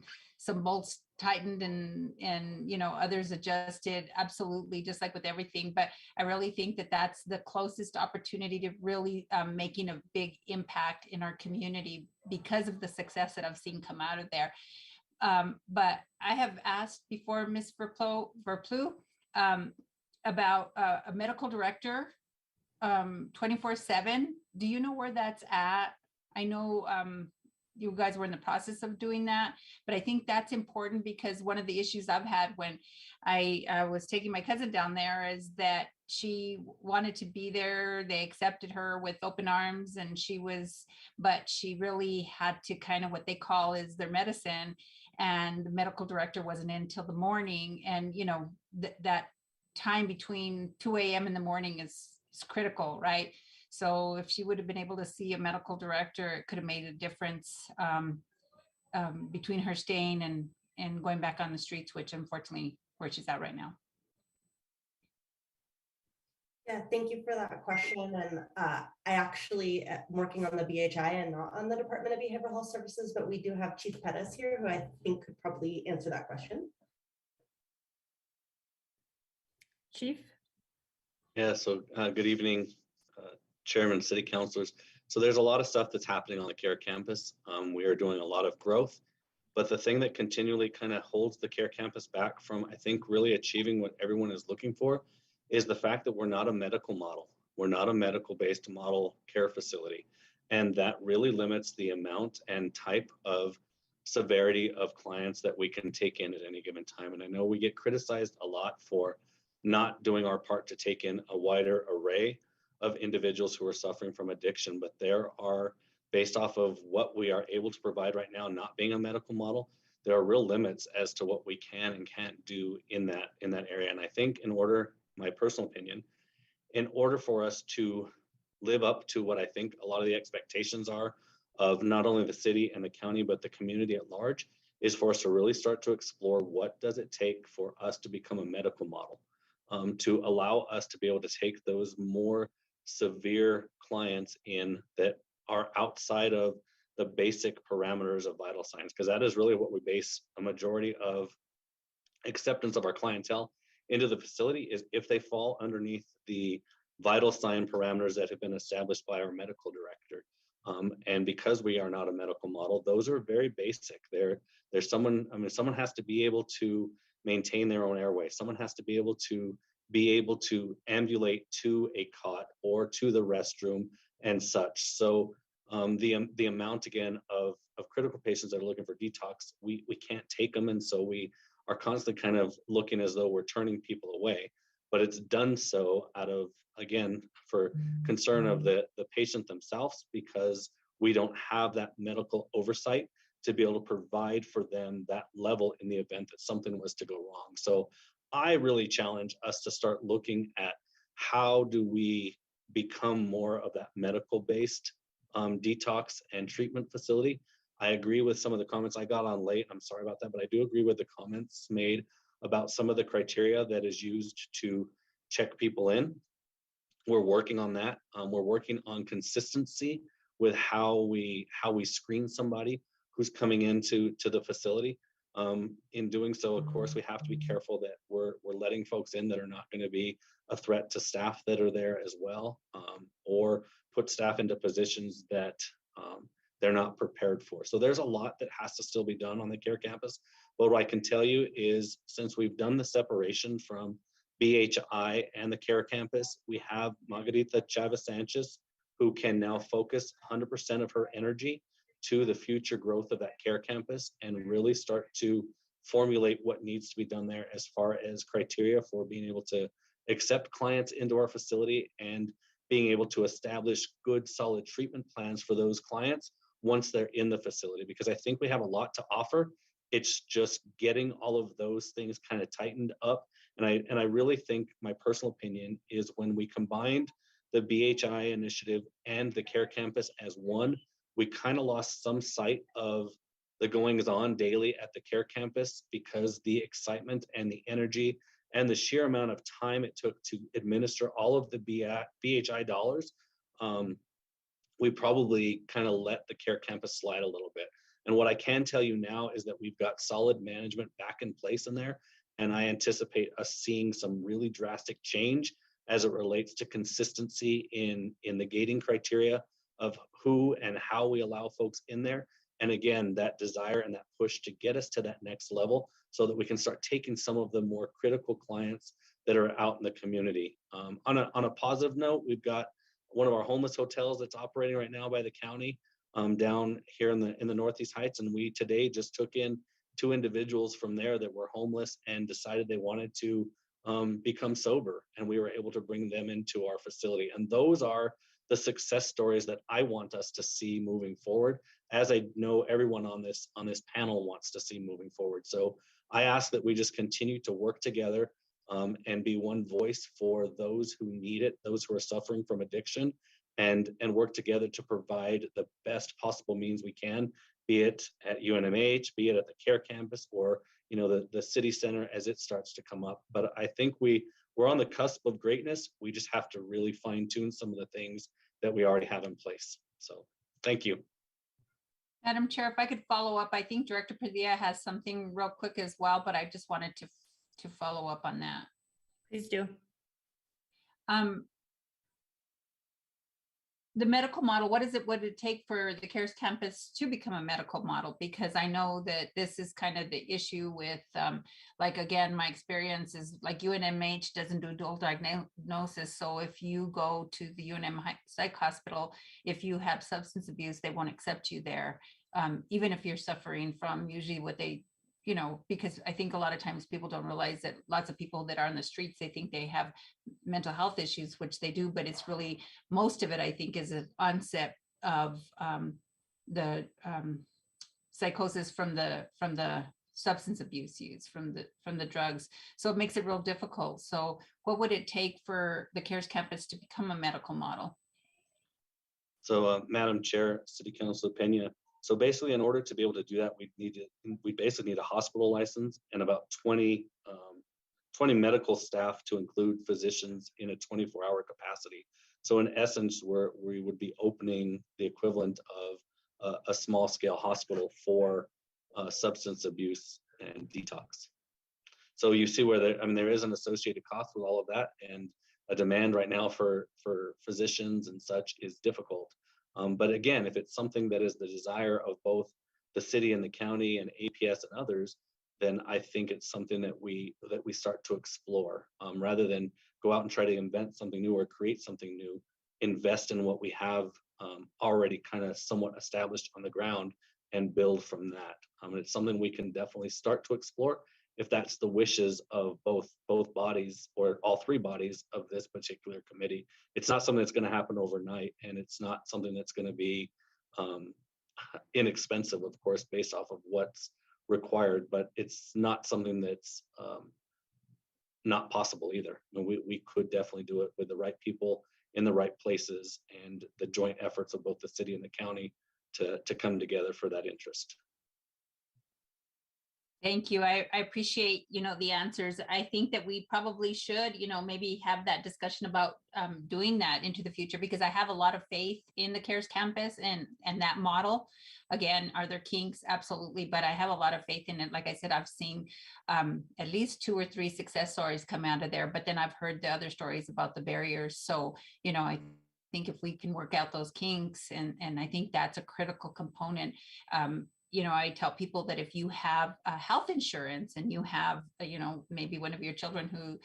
bolts tightened and you know, others adjusted? Absolutely, just like with everything. But I really think that that's the closest opportunity to really making a big impact in our community because of the success that I've seen come out of there. But I have asked before, Ms. Verplu, about a medical director 24/7. Do you know where that's at? I know you guys were in the process of doing that, but I think that's important because one of the issues I've had when I was taking my cousin down there is that she wanted to be there. They accepted her with open arms, and but she really had to kind of what they call is their medicine, and the medical director wasn't in till the morning. And you know, that time between 2 a.m. in the morning is critical, right? So if she would have been able to see a medical director, it could have made a difference between her staying and going back on the streets, which unfortunately where she's at right now. Yeah, thank you for that question. And I actually am working on the BHI and not on the Department of Behavioral Health Services, but we do have Chief Pettis here who I think could probably answer that question. Chief? Yeah, so good evening, Chairman, City Councilors. So there's a lot of stuff that's happening on the CARE campus. We are doing a lot of growth, but the thing that continually kind of holds the CARE campus back from, I think, really achieving what everyone is looking for is the fact that we're not a medical model. We're not a medical-based model care facility. And that really limits the amount and type of severity of clients that we can take in at any given time. And I know we get criticized a lot for not doing our part to take in a wider array of individuals who are suffering from addiction, but there are, based off of what we are able to provide right now, not being a medical model, there are real limits as to what we can and can't do in that area. And I think in order, my personal opinion, in order for us to live up to what I think a lot of the expectations are of not only the city and the county, but the community at large, is for us to really start to explore what does it take for us to become a medical model, to allow us to be able to take those more severe clients in that are outside of the basic parameters of vital signs, because that is really what we base a majority of acceptance of our clientele into the facility, is if they fall underneath the vital sign parameters that have been established by our medical director. And because we are not a medical model, those are very basic. There's someone, I mean, someone has to be able to maintain their own airway. Someone has to be able to ambulate to a cot or to the restroom and such. So the amount, again, of critical patients that are looking for detox, we can't take them. And so we are constantly kind of looking as though we're turning people away, but it's done so out of, again, for concern of the patient themselves, because we don't have that medical oversight to be able to provide for them that level in the event that something was to go wrong. So I really challenge us to start looking at how do we become more of that medical-based detox and treatment facility. I agree with some of the comments. I got on late, I'm sorry about that, but I do agree with the comments made about some of the criteria that is used to check people in. We're working on that. We're working on consistency with how we screen somebody who's coming into the facility. In doing so, of course, we have to be careful that we're letting folks in that are not going to be a threat to staff that are there as well, or put staff into positions that they're not prepared for. So there's a lot that has to still be done on the care campus. But what I can tell you is, since we've done the separation from BHI and the care campus, we have Margarita Chavez Sanchez, who can now focus 100% of her energy to the future growth of that care campus and really start to formulate what needs to be done there as far as criteria for being able to accept clients into our facility and being able to establish good, solid treatment plans for those clients once they're in the facility. Because I think we have a lot to offer. It's just getting all of those things kind of tightened up. And I really think, my personal opinion is, when we combined the BHI initiative and the care campus as one, we kind of lost some sight of the goings on daily at the care campus, because the excitement and the energy and the sheer amount of time it took to administer all of the BHI dollars, we probably kind of let the care campus slide a little bit. And what I can tell you now is that we've got solid management back in place in there. And I anticipate us seeing some really drastic change as it relates to consistency in the gating criteria of who and how we allow folks in there. And again, that desire and that push to get us to that next level, so that we can start taking some of the more critical clients that are out in the community. On a positive note, we've got one of our homeless hotels that's operating right now by the county, down here in the Northeast Heights. And we today just took in 2 individuals from there that were homeless and decided they wanted to become sober. And we were able to bring them into our facility. And those are the success stories that I want us to see moving forward, as I know everyone on this panel wants to see moving forward. So I ask that we just continue to work together, and be one voice for those who need it, those who are suffering from addiction, and work together to provide the best possible means we can, be it at UNMH, be it at the care campus, or the city center as it starts to come up. But I think we're on the cusp of greatness. We just have to really fine tune some of the things that we already have in place. So thank you. Madam Chair, if I could follow up, I think Director Padilla has something real quick as well, but I just wanted to follow up on that. Please do. The medical model, what would it take for the CARES campus to become a medical model? Because I know that this is kind of the issue with, like, again, my experience is like UNMH doesn't do dual diagnosis. So if you go to the UNM Psych Hospital, if you have substance abuse, they won't accept you there. Even if you're suffering from usually what they, because I think a lot of times people don't realize that lots of people that are on the streets, they think they have mental health issues, which they do, but it's really, most of it, I think, is an onset of the psychosis from the substance abuse use, from the drugs. So it makes it real difficult. So what would it take for the CARES campus to become a medical model? So Madam Chair, City Councilor Pena, so basically, in order to be able to do that, we basically need a hospital license and about 20 medical staff, to include physicians, in a 24-hour capacity. So in essence, we would be opening the equivalent of a small scale hospital for substance abuse and detox. So you see where there is an associated cost with all of that, and a demand right now for physicians and such is difficult. But again, if it's something that is the desire of both the city and the county and APS and others, then I think it's something that we start to explore, rather than go out and try to invent something new or create something new. Invest in what we have already kind of somewhat established on the ground and build from that. It's something we can definitely start to explore if that's the wishes of both bodies, or all 3 bodies of this particular committee. It's not something that's going to happen overnight, and it's not something that's going to be inexpensive, of course, based off of what's required, but it's not something that's not possible either. We could definitely do it with the right people in the right places, and the joint efforts of both the city and the county to come together for that interest. Thank you. I appreciate, the answers. I think that we probably should, maybe have that discussion about doing that into the future, because I have a lot of faith in the CARES campus and that model. Again, are there kinks? Absolutely. But I have a lot of faith in it. Like I said, I've seen at least 2 or 3 success stories come out of there, but then I've heard the other stories about the barriers. So, I think if we can work out those kinks, and I think that's a critical component. I tell people that if you have health insurance and you have, maybe one of your children who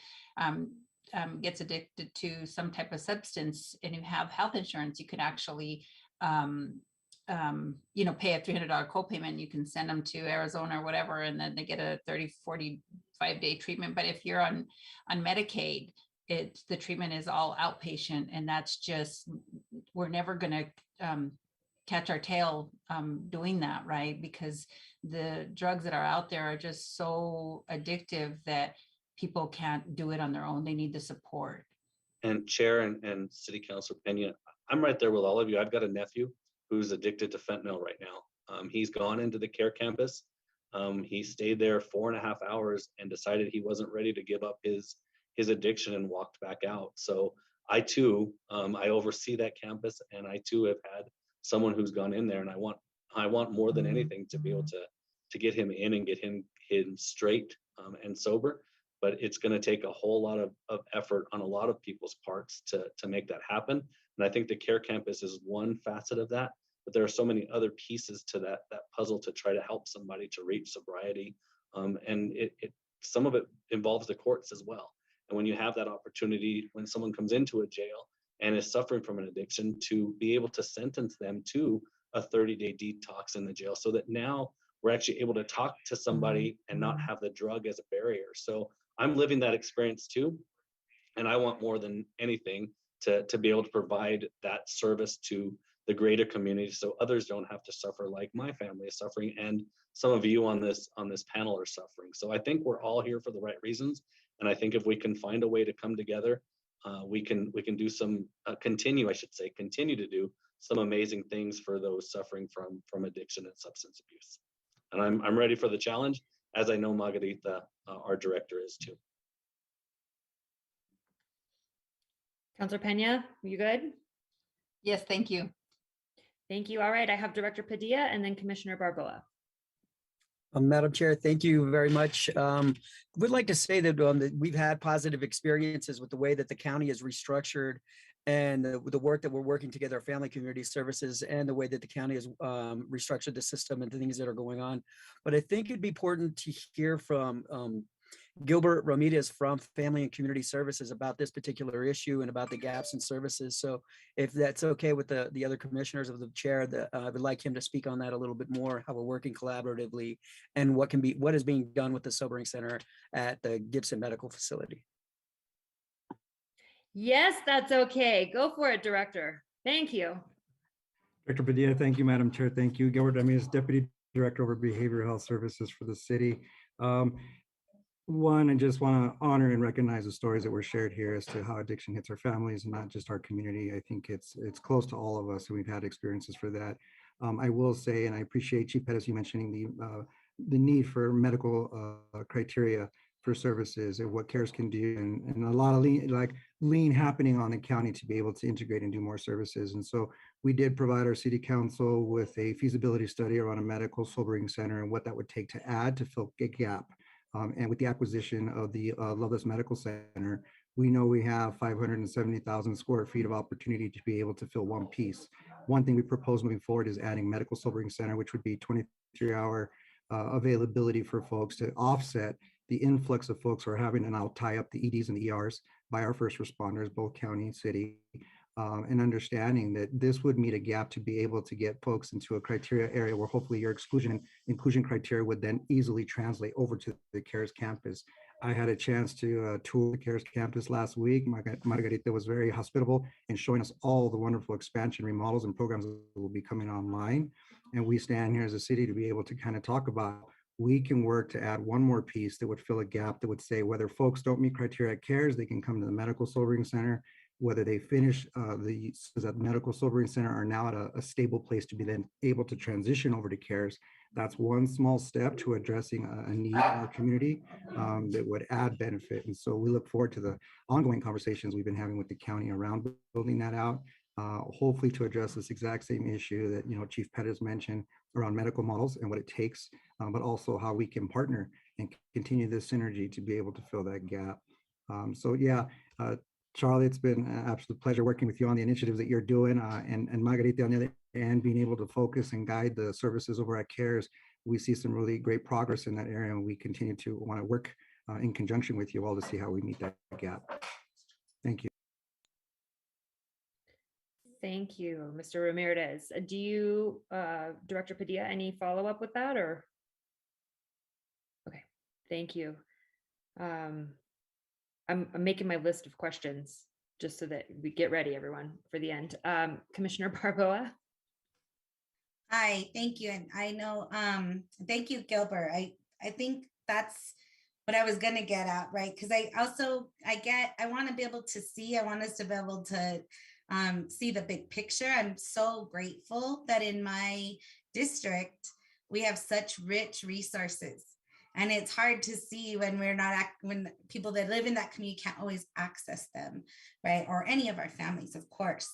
gets addicted to some type of substance and you have health insurance, you can actually, pay a $300 copayment. You can send them to Arizona or whatever, and then they get a 30, 45-day treatment. But if you're on Medicaid, the treatment is all outpatient, and that's just, we're never going to catch our tail doing that, right? Because the drugs that are out there are just so addictive that people can't do it on their own. They need the support. And Chair and City Councilor Pena, I'm right there with all of you. I've got a nephew who's addicted to fentanyl right now. He's gone into the CARE campus. He stayed there 4.5 hours and decided he wasn't ready to give up his addiction and walked back out. So I too, I oversee that campus, and I too have had someone who's gone in there, and I want more than anything to be able to get him in and get him straight and sober. But it's going to take a whole lot of effort on a lot of people's parts to make that happen. And I think the CARE campus is one facet of that, but there are so many other pieces to that puzzle to try to help somebody to reach sobriety. And some of it involves the courts as well. And when you have that opportunity, when someone comes into a jail and is suffering from an addiction, to be able to sentence them to a 30-day detox in the jail, so that now we're actually able to talk to somebody and not have the drug as a barrier. So I'm living that experience too. And I want more than anything to be able to provide that service to the greater community, so others don't have to suffer like my family is suffering, and some of you on this panel are suffering. So I think we're all here for the right reasons. And I think if we can find a way to come together, we can do some continue to do some amazing things for those suffering from addiction and substance abuse. And I'm ready for the challenge, as I know Margarita, our director, is too. Councilor Pena, you good? Yes, thank you. Thank you. All right, I have Director Padilla and then Commissioner Barboa. Madam Chair, thank you very much. Would like to say that we've had positive experiences with the way that the county is restructured, and the work that we're working together, family community services, and the way that the county has restructured the system and the things that are going on. But I think it'd be important to hear from Gilbert Ramirez from Family and Community Services about this particular issue and about the gaps in services. So if that's okay with the other commissioners of the chair, I would like him to speak on that a little bit more, how we're working collaboratively and what is being done with the sobering center at the Gibson Medical Facility. Yes, that's okay. Go for it, Director. Thank you. Director Padilla, thank you, Madam Chair. Thank you. Gilbert Ramirez, Deputy Director over Behavioral Health Services for the city. One, I just want to honor and recognize the stories that were shared here as to how addiction hits our families and not just our community. I think it's close to all of us, and we've had experiences for that. I will say, and I appreciate Chief Pettis, you mentioning the need for medical criteria for services and what CARES can do, and a lot of lean happening on the county to be able to integrate and do more services. And so we did provide our city council with a feasibility study around a medical sobering center and what that would take to add to fill a gap. And with the acquisition of the Loveless Medical Center, we know we have 570,000 square feet of opportunity to be able to fill one piece. One thing we propose moving forward is adding medical sobering center, which would be 23-hour availability for folks to offset the influx of folks who are having, and I'll tie up the EDs and the ERs by our first responders, both county and city, and understanding that this would meet a gap to be able to get folks into a criteria area where hopefully your inclusion criteria would then easily translate over to the CARES campus. I had a chance to tour the CARES campus last week. Margarita was very hospitable in showing us all the wonderful expansion remodels and programs that will be coming online. And we stand here as a city to be able to kind of talk about, we can work to add one more piece that would fill a gap that would say whether folks don't meet criteria at CARES, they can come to the medical sobering center. Whether they finish the medical sobering center are now at a stable place to be then able to transition over to CARES, that's one small step to addressing a need in our community that would add benefit. And so we look forward to the ongoing conversations we've been having with the county around building that out, hopefully to address this exact same issue that, Chief Pettis mentioned around medical models and what it takes, but also how we can partner and continue this synergy to be able to fill that gap. So yeah, Charlie, it's been an absolute pleasure working with you on the initiatives that you're doing, and Margarita on the other end, being able to focus and guide the services over at CARES. We see some really great progress in that area, and we continue to want to work in conjunction with you all to see how we meet that gap. Thank you. Thank you, Mr. Ramirez. Do you, Director Padilla, any follow-up with that, or? Okay, thank you. I'm making my list of questions just so that we get ready, everyone, for the end. Commissioner Barboa. Hi, thank you. And I know, thank you, Gilbert. I think that's what I was gonna get at, right? Because I want to be able to see, I want us to be able to see the big picture. I'm so grateful that in my district, we have such rich resources. And it's hard to see when when people that live in that community can't always access them, right? Or any of our families, of course.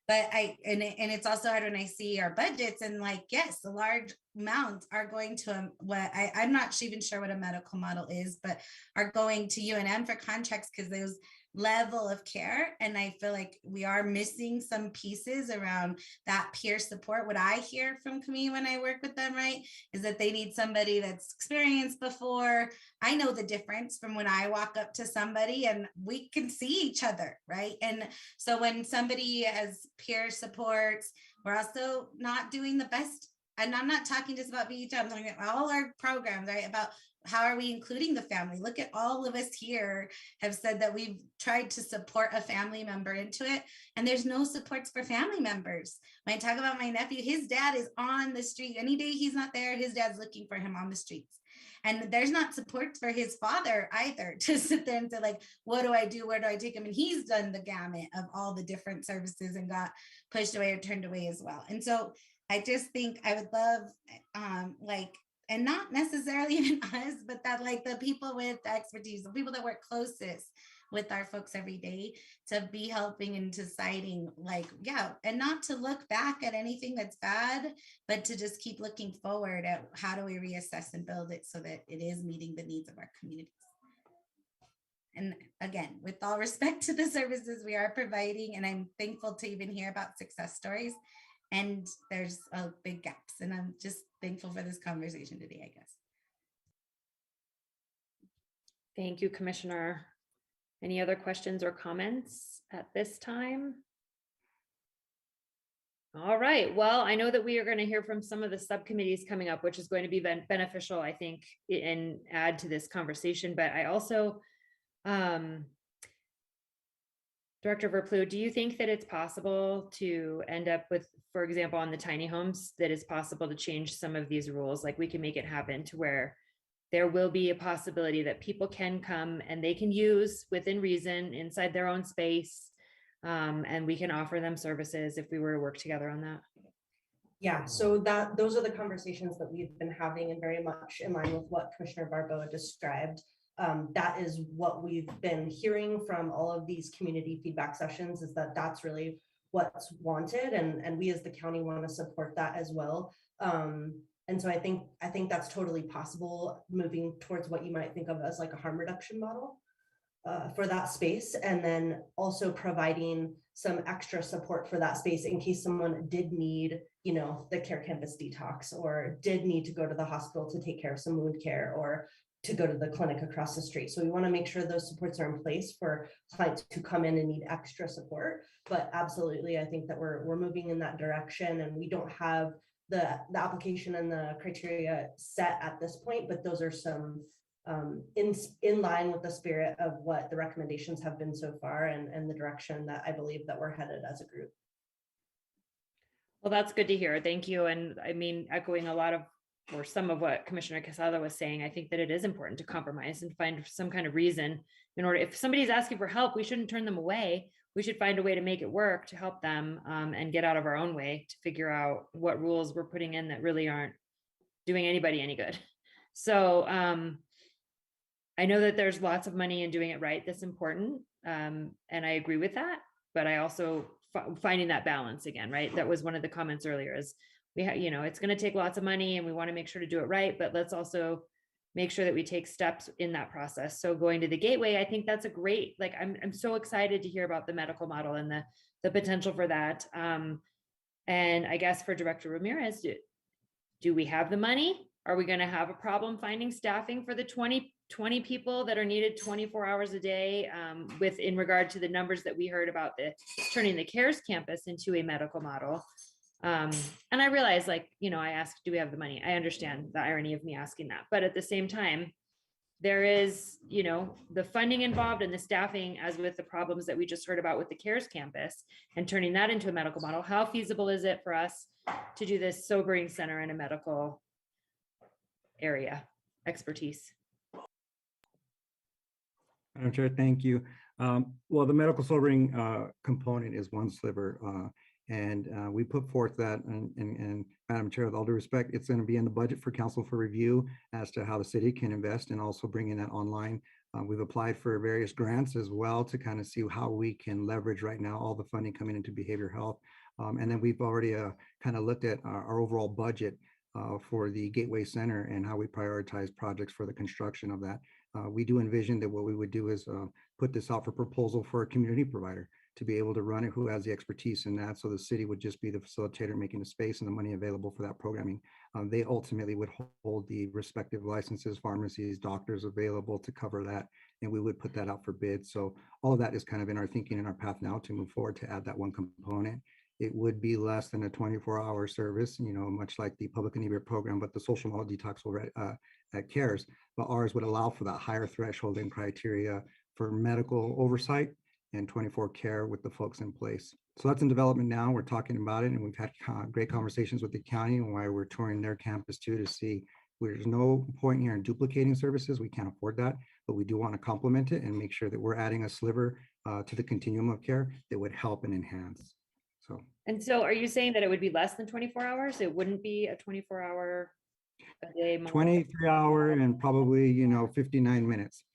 But it's also hard when I see our budgets and yes, a large amounts are going to I'm not even sure what a medical model is, but are going to UNM for contracts because those level of care. And I feel like we are missing some pieces around that peer support. What I hear from community when I work with them, right, is that they need somebody that's experienced before. I know the difference from when I walk up to somebody and we can see each other, right? And so when somebody has peer supports, we're also not doing the best. And I'm not talking just about VHM, I'm talking about all our programs, right? About how are we including the family? Look at all of us here have said that we've tried to support a family member into it, and there's no supports for family members. When I talk about my nephew, his dad is on the street. Any day he's not there, his dad's looking for him on the streets. And there's not support for his father either to sit there and say, what do I do? Where do I take him? And he's done the gamut of all the different services and got pushed away or turned away as well. And so I just think I would love and not necessarily even us, but that the people with expertise, the people that work closest with our folks every day to be helping and deciding and not to look back at anything that's bad, but to just keep looking forward at how do we reassess and build it so that it is meeting the needs of our communities. And again, with all respect to the services we are providing, and I'm thankful to even hear about success stories, and there's big gaps, and I'm just thankful for this conversation today, I guess. Thank you, Commissioner. Any other questions or comments at this time? All right, well, I know that we are going to hear from some of the subcommittees coming up, which is going to be beneficial, I think, and add to this conversation. But I also, Director Verplu, do you think that it's possible to end up with, for example, on the tiny homes, that it's possible to change some of these rules? Like we can make it happen to where there will be a possibility that people can come and they can use within reason inside their own space, and we can offer them services if we were to work together on that. Yeah, so those are the conversations that we've been having, and very much in line with what Commissioner Barboa described. That is what we've been hearing from all of these community feedback sessions, is that that's really what's wanted, and we as the county want to support that as well. And so I think that's totally possible, moving towards what you might think of as a harm reduction model for that space, and then also providing some extra support for that space in case someone did need, the care campus detox, or did need to go to the hospital to take care of some wound care, or to go to the clinic across the street. So we want to make sure those supports are in place for clients who come in and need extra support. But absolutely, I think that we're moving in that direction, and we don't have the application and the criteria set at this point, but those are some in line with the spirit of what the recommendations have been so far, and the direction that I believe that we're headed as a group. Well, that's good to hear. Thank you. And I mean, echoing a lot of, or some of what Commissioner Quesada was saying, I think that it is important to compromise and find some kind of reason in order, if somebody's asking for help, we shouldn't turn them away. We should find a way to make it work to help them and get out of our own way to figure out what rules we're putting in that really aren't doing anybody any good. So I know that there's lots of money in doing it right that's important, and I agree with that, but I also finding that balance again, right? That was one of the comments earlier is we have, you know, it's going to take lots of money and we want to make sure to do it right, but let's also make sure that we take steps in that process. So going to the gateway, I think that's a great, like, I'm so excited to hear about the medical model and the potential for that. And I guess for Director Ramirez, do we have the money? Are we going to have a problem finding staffing for the 20 people that are needed 24 hours a day, with in regard to the numbers that we heard about the turning the CARES campus into a medical model? And I realize, like, you know, I asked, do we have the money? I understand the irony of me asking that, but at the same time, there is, you know, the funding involved and the staffing, as with the problems that we just heard about with the CARES campus and turning that into a medical model. How feasible is it for us to do this sobering center in a medical area expertise? Madam Chair, thank you. Well, the medical sobering component is one sliver, and we put forth that, and Madam Chair, with all due respect, it's going to be in the budget for council for review as to how the city can invest and also bringing that online. We've applied for various grants as well to kind of see how we can leverage right now all the funding coming into behavioral health. And then we've already kind of looked at our overall budget for the Gateway Center and how we prioritize projects for the construction of that. We do envision that what we would do is put this out for proposal for a community provider to be able to run it, who has the expertise in that. So the city would just be the facilitator making the space and the money available for that programming. They ultimately would hold the respective licenses, pharmacies, doctors available to cover that. And we would put that out for bid. So all of that is kind of in our thinking and our path now to move forward to add that one component. It would be less than a 24-hour service, you know, much like the public inebriate program, but the social model detox already at CARES. But ours would allow for that higher threshold and criteria for medical oversight and 24 care with the folks in place. So that's in development now. We're talking about it, and we've had great conversations with the county and why we're touring their campus too, to see there's no point here in duplicating services. We can't afford that, but we do want to complement it and make sure that we're adding a sliver to the continuum of care that would help and enhance. So. And so are you saying that it would be less than 24 hours? It wouldn't be a 24-hour a day? 23-hour and probably, you know, 59 minutes.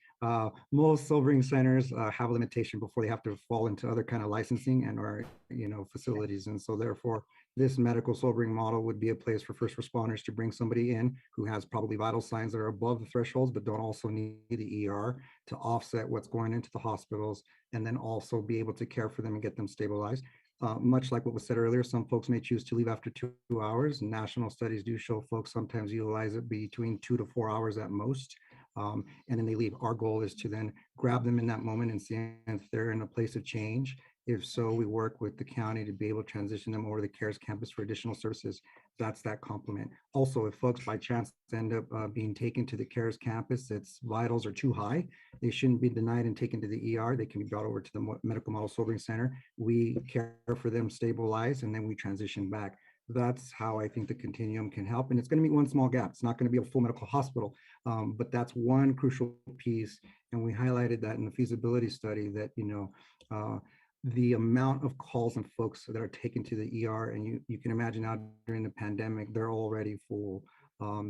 Most sobering centers have a limitation before they have to fall into other kind of licensing and or, you know, facilities. And so therefore, this medical sobering model would be a place for first responders to bring somebody in who has probably vital signs that are above the thresholds, but don't also need the ER to offset what's going into the hospitals, and then also be able to care for them and get them stabilized. Much like what was said earlier, some folks may choose to leave after 2 hours. National studies do show folks sometimes utilize it between 2 to 4 hours at most. And then they leave. Our goal is to then grab them in that moment and see if they're in a place of change. If so, we work with the county to be able to transition them over to the CARES campus for additional services. That's that complement. Also, if folks by chance end up being taken to the CARES campus, its vitals are too high, they shouldn't be denied and taken to the ER. They can be brought over to the Medical Model Sobering Center. We care for them, stabilize, and then we transition back. That's how I think the continuum can help. And it's going to be one small gap. It's not going to be a full medical hospital, but that's one crucial piece. And we highlighted that in the feasibility study that, you know, the amount of calls and folks that are taken to the ER, and you can imagine now during the pandemic, they're already full.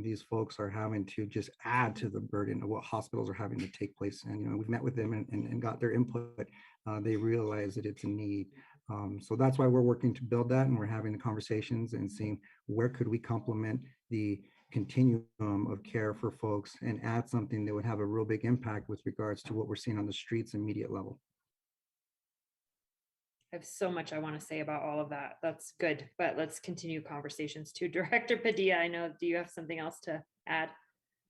These folks are having to just add to the burden of what hospitals are having to take place. And, you know, we've met with them and got their input. They realize that it's a need. So that's why we're working to build that, and we're having the conversations and seeing where could we complement the continuum of care for folks and add something that would have a real big impact with regards to what we're seeing on the streets immediate level. I have so much I want to say about all of that. That's good, but let's continue conversations too. Director Padilla, I know, do you have something else to add?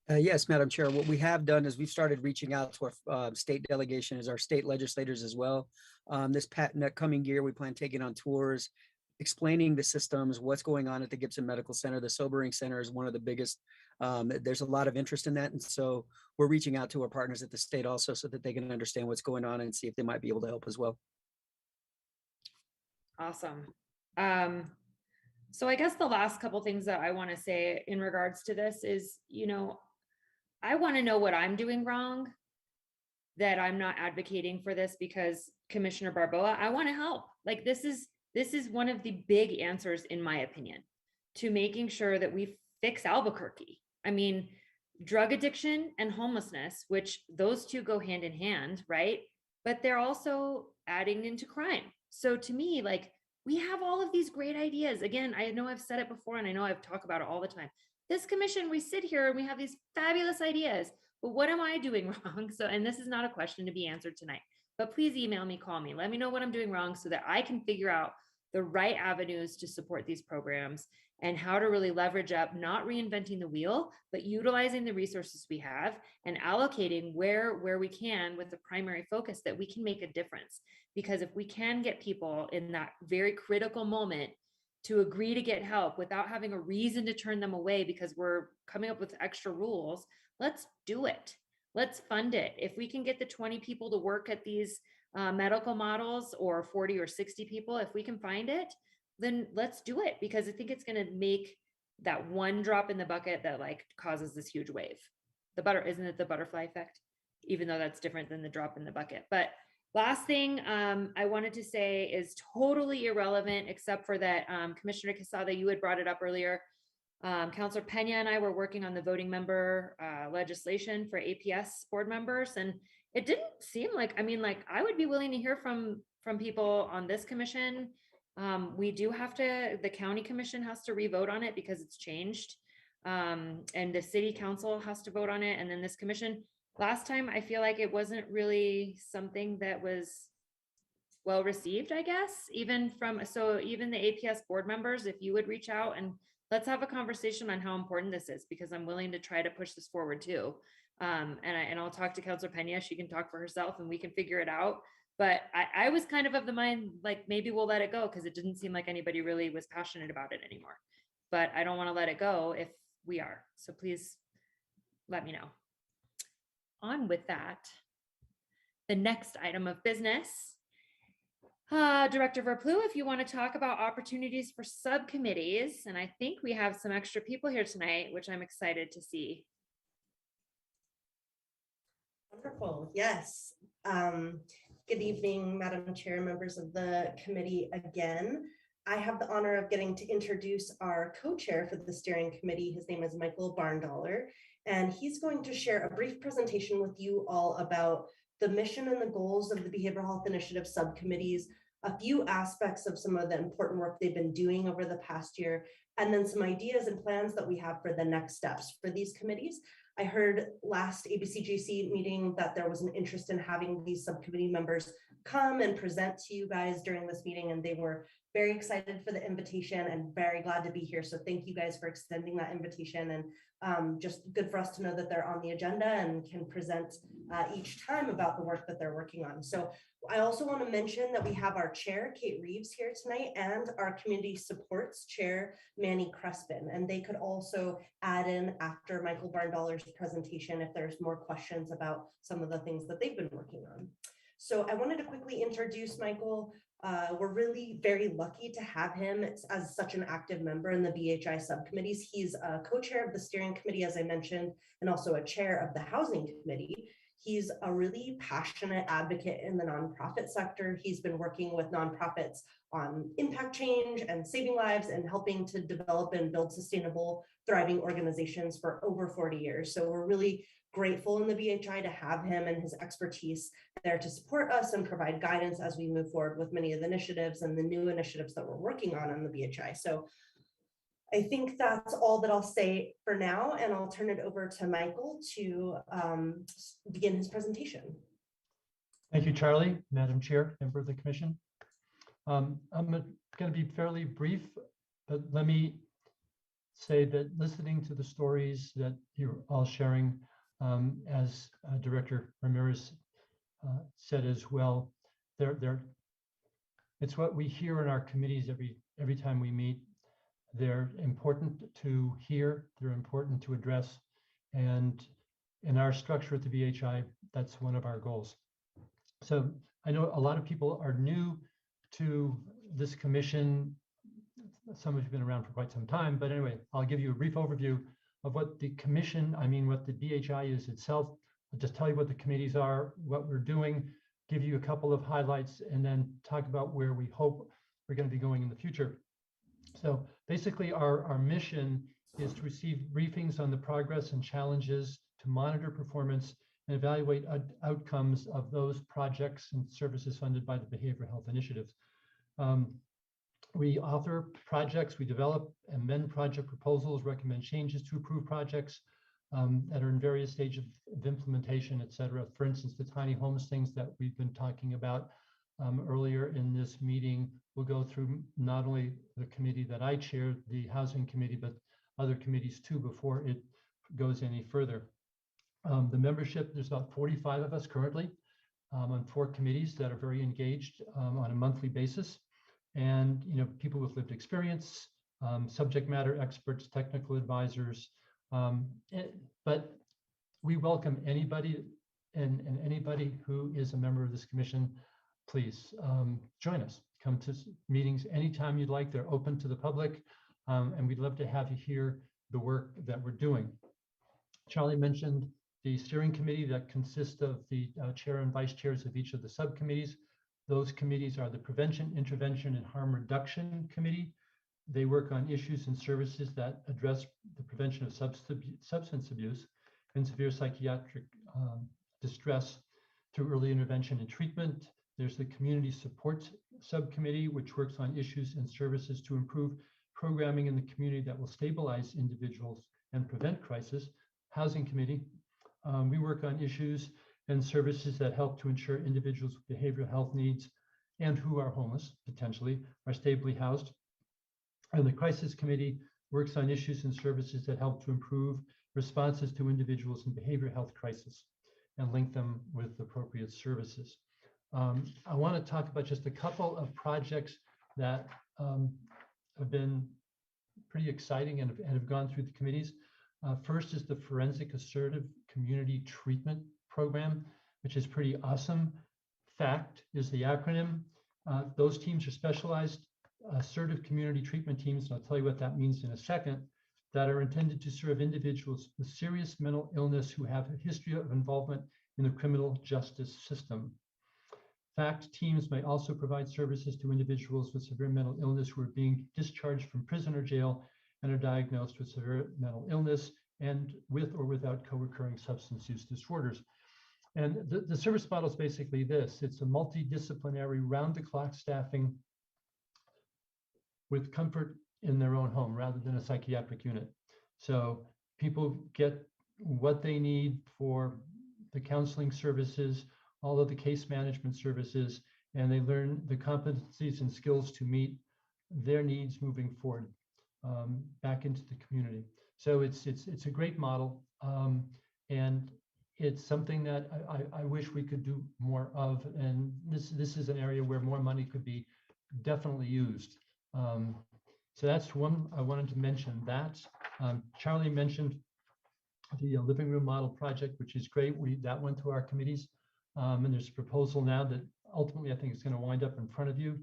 Yes, Madam Chair. What we have done is we've started reaching out to our state delegation, as our state legislators as well. This coming year, we plan taking on tours, explaining the systems, what's going on at the Gibson Medical Center. The Sobering Center is one of the biggest. There's a lot of interest in that. And so we're reaching out to our partners at the state also so that they can understand what's going on and see if they might be able to help as well. Awesome. So I guess the last couple things that I want to say in regards to this is, you know, I want to know what I'm doing wrong, that I'm not advocating for this, because Commissioner Barboa, I want to help. Like, this is one of the big answers, in my opinion, to making sure that we fix Albuquerque. I mean, drug addiction and homelessness, which those two go hand in hand, right? But they're also adding into crime. So to me, like, we have all of these great ideas. Again, I know I've said it before and I know I've talked about it all the time. This commission, we sit here and we have these fabulous ideas, but what am I doing wrong? So, and this is not a question to be answered tonight, but please email me, call me, let me know what I'm doing wrong so that I can figure out the right avenues to support these programs and how to really leverage up, not reinventing the wheel, but utilizing the resources we have and allocating where we can with the primary focus that we can make a difference. Because if we can get people in that very critical moment to agree to get help without having a reason to turn them away because we're coming up with extra rules, let's do it. Let's fund it. If we can get the 20 people to work at these medical models, or 40 or 60 people, if we can find it, then let's do it, because I think it's going to make that one drop in the bucket that like causes this huge wave. Isn't it the butterfly effect? Even though that's different than the drop in the bucket. But last thing I wanted to say is totally irrelevant, except for that Commissioner Quesada, you had brought it up earlier. Councilor Pena and I were working on the voting member legislation for APS board members, and it didn't seem like, I mean, like, I would be willing to hear from people on this commission. We do have to, the county commission has to re-vote on it because it's changed. And the city council has to vote on it. And then this commission, last time, I feel like it wasn't really something that was well received, I guess, even the APS board members, if you would reach out and let's have a conversation on how important this is, because I'm willing to try to push this forward too. And I'll talk to Councilor Pena. She can talk for herself and we can figure it out. But I was kind of the mind, like, maybe we'll let it go because it didn't seem like anybody really was passionate about it anymore. But I don't want to let it go if we are. So please let me know. On with that, the next item of business. Director Verplu, if you want to talk about opportunities for subcommittees, and I think we have some extra people here tonight, which I'm excited to see. Wonderful. Yes. Good evening, Madam Chair, members of the committee. Again, I have the honor of getting to introduce our co-chair for the steering committee. His name is Michael Barndollar, and he's going to share a brief presentation with you all about the mission and the goals of the Behavioral Health Initiative subcommittees, a few aspects of some of the important work they've been doing over the past year, and then some ideas and plans that we have for the next steps for these committees. I heard last ABCGC meeting that there was an interest in having these subcommittee members come and present to you guys during this meeting, and they were very excited for the invitation and very glad to be here. So thank you guys for extending that invitation, and just good for us to know that they're on the agenda and can present each time about the work that they're working on. So I also want to mention that we have our chair, Kate Reeves, here tonight, and our community supports chair, Manny Crespin, and they could also add in after Michael Barndollar's presentation if there's more questions about some of the things that they've been working on. So I wanted to quickly introduce Michael. We're really very lucky to have him as such an active member in the BHI subcommittees. He's a co-chair of the steering committee, as I mentioned, and also a chair of the housing committee. He's a really passionate advocate in the nonprofit sector. He's been working with nonprofits on impact change and saving lives and helping to develop and build sustainable, thriving organizations for over 40 years. So we're really grateful in the BHI to have him and his expertise there to support us and provide guidance as we move forward with many of the initiatives and the new initiatives that we're working on in the BHI. So I think that's all that I'll say for now, and I'll turn it over to Michael to begin his presentation. Thank you, Charlie, Madam Chair, member of the commission. I'm going to be fairly brief, but let me say that listening to the stories that you're all sharing, as Director Ramirez said as well, it's what we hear in our committees every time we meet. They're important to hear, they're important to address, and in our structure at the BHI, that's one of our goals. So I know a lot of people are new to this commission. Some of you have been around for quite some time, but anyway, I'll give you a brief overview of what the commission, what the BHI is itself. I'll just tell you what the committees are, what we're doing, give you a couple of highlights, and then talk about where we hope we're going to be going in the future. So basically our mission is to receive briefings on the progress and challenges, to monitor performance and evaluate outcomes of those projects and services funded by the Behavioral Health Initiatives. We author projects, we develop, amend project proposals, recommend changes to approved projects that are in various stages of implementation, et cetera. For instance, the tiny homes things that we've been talking about earlier in this meeting will go through not only the committee that I chair, the Housing Committee, but other committees too before it goes any further. The membership, there's about 45 of us currently on 4 committees that are very engaged on a monthly basis. And people with lived experience, subject matter experts, technical advisors, but we welcome anybody and anybody who is a member of this commission. Please join us. Come to meetings anytime you'd like. They're open to the public, and we'd love to have you hear the work that we're doing. Charlie mentioned the steering committee that consists of the chair and vice chairs of each of the subcommittees. Those committees are the Prevention, Intervention, and Harm Reduction Committee. They work on issues and services that address the prevention of substance abuse and severe psychiatric distress through early intervention and treatment. There's the Community Support Subcommittee, which works on issues and services to improve programming in the community that will stabilize individuals and prevent crisis. Housing Committee, we work on issues and services that help to ensure individuals with behavioral health needs and who are homeless, potentially, are stably housed. And the Crisis Committee works on issues and services that help to improve responses to individuals in behavioral health crisis and link them with appropriate services. I want to talk about just a couple of projects that have been pretty exciting and have gone through the committees. First is the Forensic Assertive Community Treatment Program, which is pretty awesome. FACT is the acronym. Those teams are specialized assertive community treatment teams, and I'll tell you what that means in a second, that are intended to serve individuals with serious mental illness who have a history of involvement in the criminal justice system. FACT teams may also provide services to individuals with severe mental illness who are being discharged from prison or jail and are diagnosed with severe mental illness and with or without co-occurring substance use disorders. And the service model is basically this. It's a multidisciplinary round-the-clock staffing with comfort in their own home rather than a psychiatric unit. So people get what they need for the counseling services, all of the case management services, and they learn the competencies and skills to meet their needs moving forward back into the community. So it's a great model, and it's something that I wish we could do more of. And this is an area where more money could be definitely used. So that's one I wanted to mention. That Charlie mentioned the living room model project, which is great. That went to our committees, and there's a proposal now that ultimately I think is going to wind up in front of you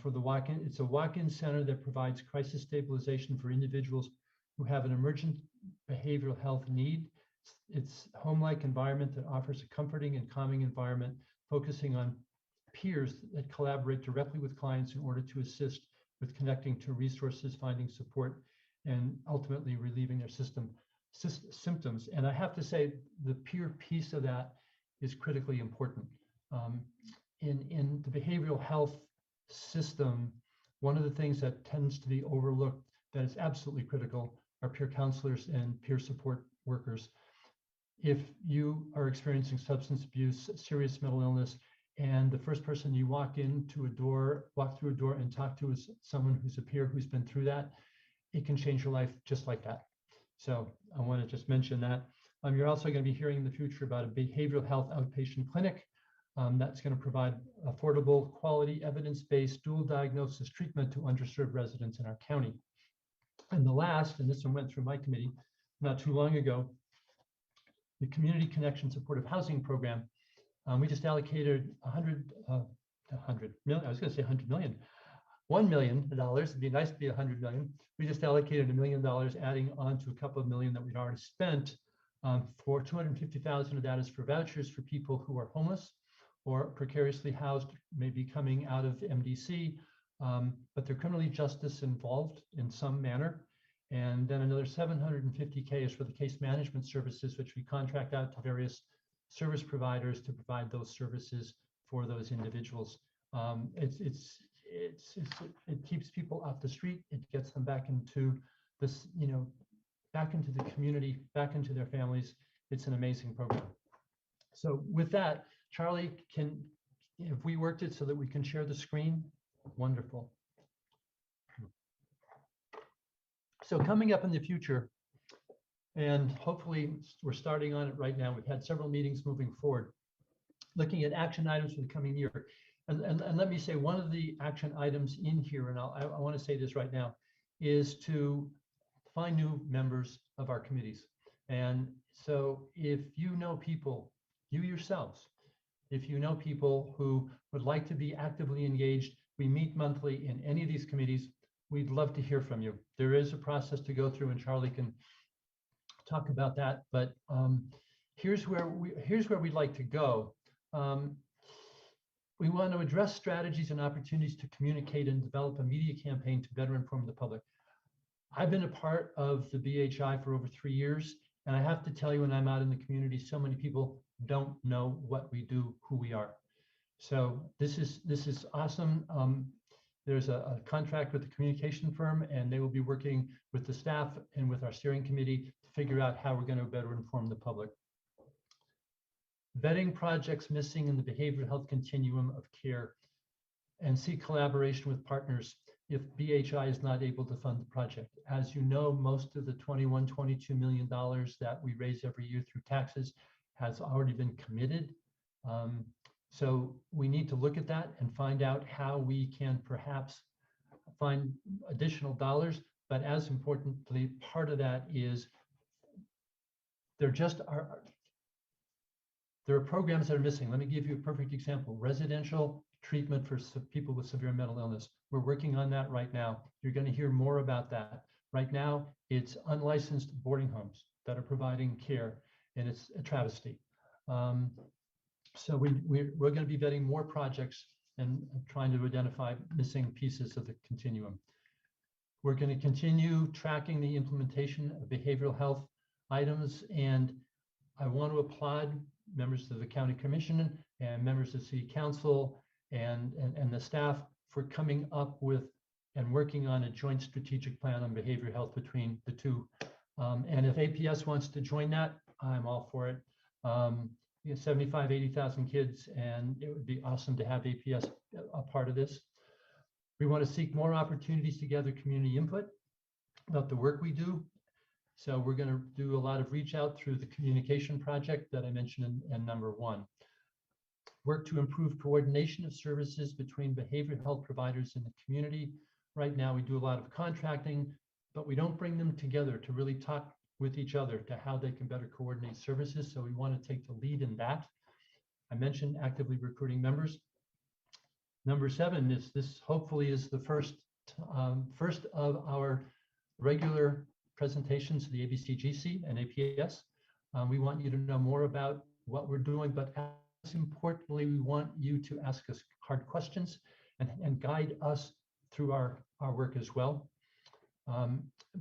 for the walk-in. It's a walk-in center that provides crisis stabilization for individuals who have an emergent behavioral health need. It's a home-like environment that offers a comforting and calming environment, focusing on peers that collaborate directly with clients in order to assist with connecting to resources, finding support, and ultimately relieving their symptoms. And I have to say, the peer piece of that is critically important. In the behavioral health system, one of the things that tends to be overlooked that is absolutely critical are peer counselors and peer support workers. If you are experiencing substance abuse, serious mental illness, and the first person you walk through a door and talk to is someone who's a peer who's been through that, it can change your life just like that. So I want to just mention that. You're also going to be hearing in the future about a behavioral health outpatient clinic that's going to provide affordable, quality, evidence-based dual diagnosis treatment to underserved residents in our county. And the last, and this one went through my committee not too long ago, the Community Connection Supportive Housing Program. We just allocated $100 million. I was going to say 100 million. $1 million. It'd be nice to be 100 million. We just allocated $1 million, adding on to a couple of million that we'd already spent. For 250,000 of that is for vouchers for people who are homeless or precariously housed, maybe coming out of MDC, but they're criminally justice involved in some manner. And then another 750K is for the case management services, which we contract out to various service providers to provide those services for those individuals. It keeps people off the street. It gets them back into this, back into the community, back into their families. It's an amazing program. So with that, Charlie, if we worked it so that we can share the screen, wonderful. So coming up in the future, and hopefully we're starting on it right now. We've had several meetings moving forward, looking at action items for the coming year. And let me say, one of the action items in here, and I want to say this right now, is to find new members of our committees. And so if you know people, you yourselves, if you know people who would like to be actively engaged, we meet monthly in any of these committees. We'd love to hear from you. There is a process to go through, and Charlie can talk about that. But here's where we'd like to go. We want to address strategies and opportunities to communicate and develop a media campaign to better inform the public. I've been a part of the BHI for over 3 years, and I have to tell you, when I'm out in the community, so many people don't know what we do, who we are. So this is awesome. There's a contract with the communication firm, and they will be working with the staff and with our steering committee to figure out how we're going to better inform the public. Vetting projects missing in the behavioral health continuum of care, and seek collaboration with partners if BHI is not able to fund the project. As you know, most of the $22 million that we raise every year through taxes has already been committed. So we need to look at that and find out how we can perhaps find additional dollars. But as importantly, part of that is there are programs that are missing. Let me give you a perfect example. Residential treatment for people with severe mental illness. We're working on that right now. You're going to hear more about that. Right now, it's unlicensed boarding homes that are providing care, and it's a travesty. So we're going to be vetting more projects and trying to identify missing pieces of the continuum. We're going to continue tracking the implementation of behavioral health items, and I want to applaud members of the County Commission and members of City Council and the staff for coming up with and working on a joint strategic plan on behavioral health between the two. And if APS wants to join that, I'm all for it. 75, 80,000 kids, and it would be awesome to have APS a part of this. We want to seek more opportunities to gather community input about the work we do. So we're going to do a lot of reach out through the communication project that I mentioned in number 1. Work to improve coordination of services between behavioral health providers in the community. Right now, we do a lot of contracting, but we don't bring them together to really talk with each other to how they can better coordinate services. So we want to take the lead in that. I mentioned actively recruiting members. Number 7 is this hopefully is the first of our regular presentations to the ABCGC and APS. We want you to know more about what we're doing, but as importantly, we want you to ask us hard questions and guide us through our work as well.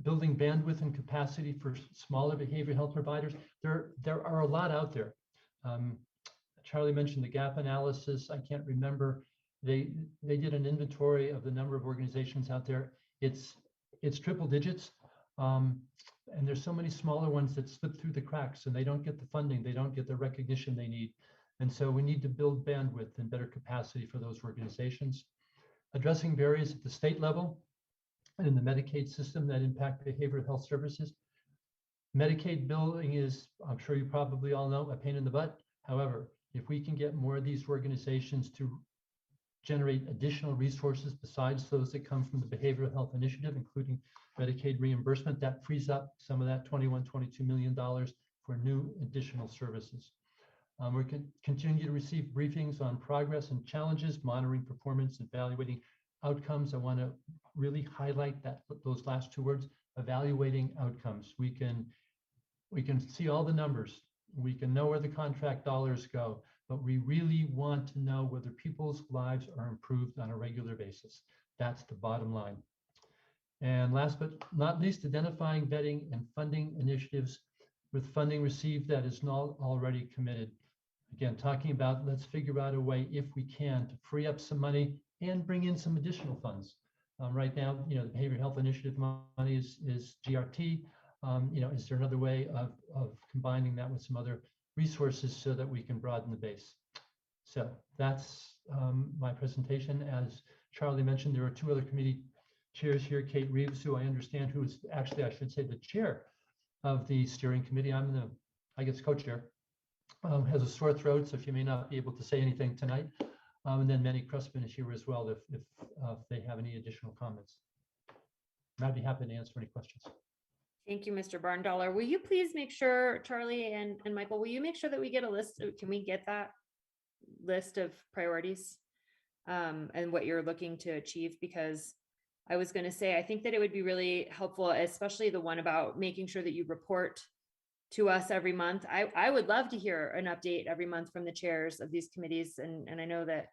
Building bandwidth and capacity for smaller behavioral health providers. There are a lot out there. Charlie mentioned the gap analysis. I can't remember. They did an inventory of the number of organizations out there. It's triple digits. And there's so many smaller ones that slip through the cracks and they don't get the funding, they don't get the recognition they need. And so we need to build bandwidth and better capacity for those organizations. Addressing barriers at the state level and in the Medicaid system that impact behavioral health services. Medicaid billing is, I'm sure you probably all know, a pain in the butt. However, if we can get more of these organizations to generate additional resources besides those that come from the Behavioral Health Initiative, including Medicaid reimbursement, that frees up some of that $22 million for new additional services. We can continue to receive briefings on progress and challenges, monitoring performance, evaluating outcomes. I want to really highlight those last 2 words, evaluating outcomes. We can see all the numbers. We can know where the contract dollars go, but we really want to know whether people's lives are improved on a regular basis. That's the bottom line. And last but not least, identifying, vetting, and funding initiatives with funding received that is not already committed. Again, talking about let's figure out a way, if we can, to free up some money and bring in some additional funds. Right now, the behavioral health initiative money is GRT. Is there another way of combining that with some other resources so that we can broaden the base? So that's my presentation. As Charlie mentioned, there are two other committee chairs here, Kate Reeves, who I understand who is actually, I should say, the chair of the steering committee. I'm the, I guess, co-chair. Has a sore throat, so she may not be able to say anything tonight. And then Manny Crespin is here as well if they have any additional comments. I'd be happy to answer any questions. Thank you, Mr. Barndollar. Will you please make sure, Charlie and Michael, will you make sure that we get a list? Can we get that list of priorities and what you're looking to achieve? Because I was going to say, I think that it would be really helpful, especially the one about making sure that you report to us every month. I would love to hear an update every month from the chairs of these committees. And I know that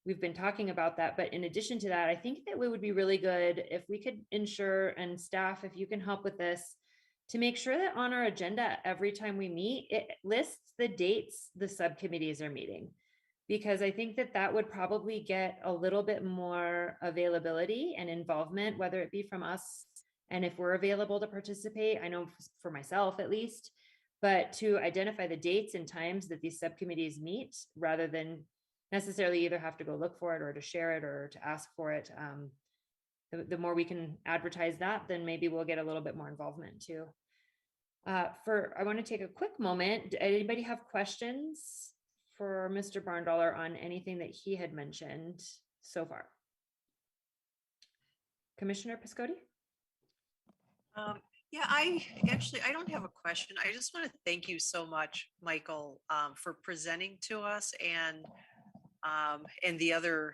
we've been talking about that, but in addition to that, I think that it would be really good if we could ensure, and staff, if you can help with this, to make sure that on our agenda, every time we meet, it lists the dates the subcommittees are meeting. Because I think that that would probably get a little bit more availability and involvement, whether it be from us, and if we're available to participate, I know for myself at least, but to identify the dates and times that these subcommittees meet, rather than necessarily either have to go look for it or to share it or to ask for it. The more we can advertise that, then maybe we'll get a little bit more involvement too. I want to take a quick moment. Did anybody have questions for Mr. Barndollar on anything that he had mentioned so far? Commissioner Piscotti? Yeah, I don't have a question. I just want to thank you so much, Michael, for presenting to us, and the other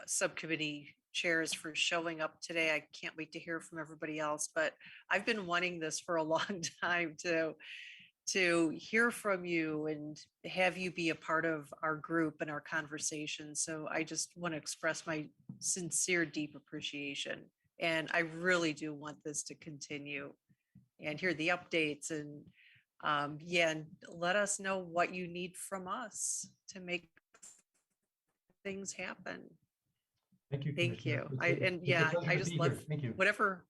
subcommittee chairs for showing up today. I can't wait to hear from everybody else, but I've been wanting this for a long time to hear from you and have you be a part of our group and our conversation. So I just want to express my sincere, deep appreciation. And I really do want this to continue and hear the updates and and let us know what you need from us to make things happen. Thank you. Thank you. It's a pleasure I to just be love here. Thank you. whatever.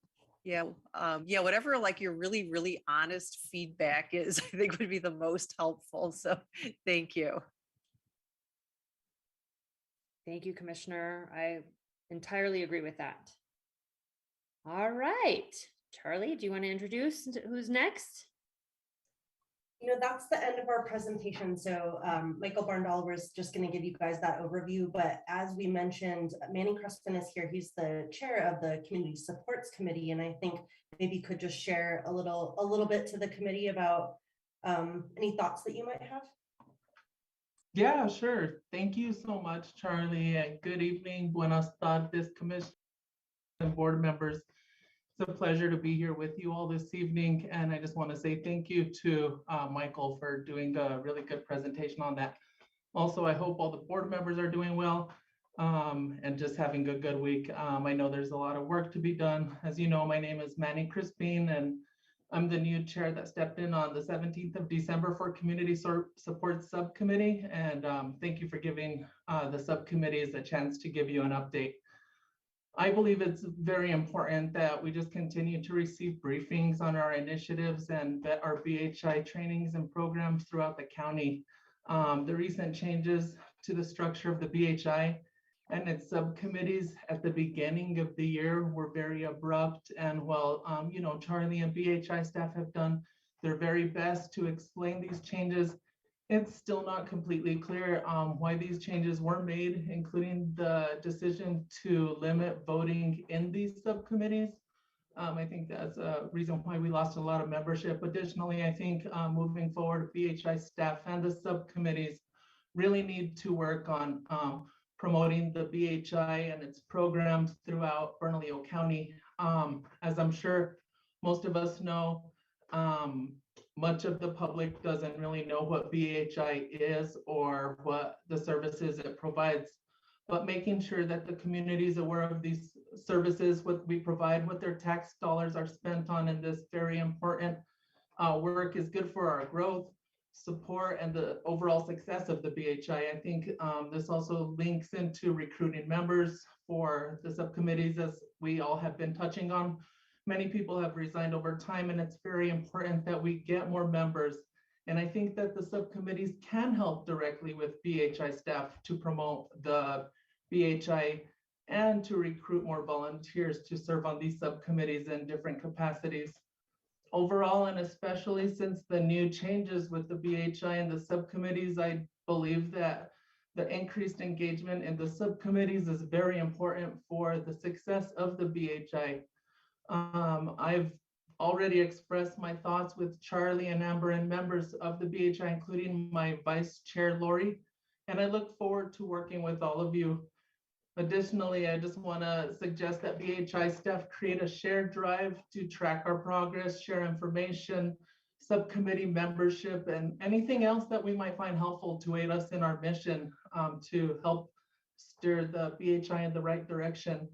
Whatever like your really, really honest feedback is, I think would be the most helpful. So thank you. Thank you, Commissioner. I entirely agree with that. All right, Charlie, do you want to introduce who's next? That's the end of our presentation. So Michael Barndollar was just going to give you guys that overview. But as we mentioned, Manny Crespin is here. He's the chair of the Community Supports Committee. And I think maybe you could just share a little bit to the committee about any thoughts that you might have. Yeah, sure. Thank you so much, Charlie. And good evening, buenas tardes, commission and board members. It's a pleasure to be here with you all this evening. And I just want to say thank you to Michael for doing a really good presentation on that. Also, I hope all the board members are doing well and just having a good week. I know there's a lot of work to be done. As you know, my name is Manny Crespin, and I'm the new chair that stepped in on the 17th of December for Community Support Subcommittee. And thank you for giving the subcommittees a chance to give you an update. I believe it's very important that we just continue to receive briefings on our initiatives and vet our BHI trainings and programs throughout the county. The recent changes to the structure of the BHI and its subcommittees at the beginning of the year were very abrupt. And while Charlie and BHI staff have done their very best to explain these changes, it's still not completely clear why these changes were made, including the decision to limit voting in these subcommittees. I think that's a reason why we lost a lot of membership. Additionally, I think moving forward, BHI staff and the subcommittees really need to work on promoting the BHI and its programs throughout Bernalillo County. As I'm sure most of us know, much of the public doesn't really know what BHI is or what the services it provides, but making sure that the community is aware of these services, what we provide, what their tax dollars are spent on in this very important work is good for our growth, support, and the overall success of the BHI. I think this also links into recruiting members for the subcommittees, as we all have been touching on. Many people have resigned over time, and it's very important that we get more members. And I think that the subcommittees can help directly with BHI staff to promote the BHI and to recruit more volunteers to serve on these subcommittees in different capacities. Overall, and especially since the new changes with the BHI and the subcommittees, I believe that the increased engagement in the subcommittees is very important for the success of the BHI. I've already expressed my thoughts with Charlie and Amber and members of the BHI, including my Vice Chair, Lori, and I look forward to working with all of you. Additionally, I just want to suggest that BHI staff create a shared drive to track our progress, share information, subcommittee membership, and anything else that we might find helpful to aid us in our mission to help steer the BHI in the right direction.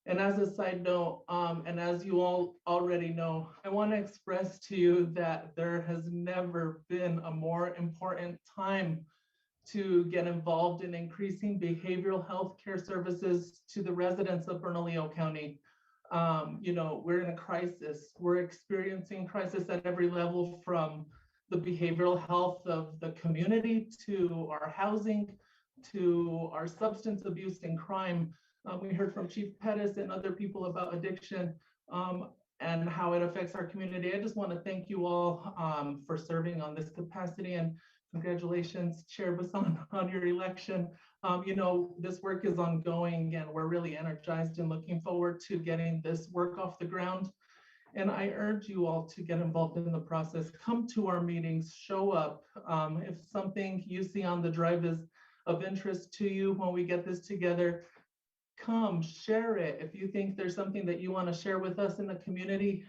And as a side note, and as you all already know, I want to express to you that there has never been a more important time to get involved in increasing behavioral health care services to the residents of Bernalillo County. You know, we're in a crisis. We're experiencing crisis at every level, from the behavioral health of the community to our housing, to our substance abuse and crime. We heard from Chief Pettis and other people about addiction and how it affects our community. I just want to thank you all for serving on this capacity, and congratulations, Chair Bassan, on your election. You know, this work is ongoing, and we're really energized and looking forward to getting this work off the ground. And I urge you all to get involved in the process. Come to our meetings, show up. If something you see on the drive is of interest to you when we get this together, come share it. If you think there's something that you want to share with us in the community,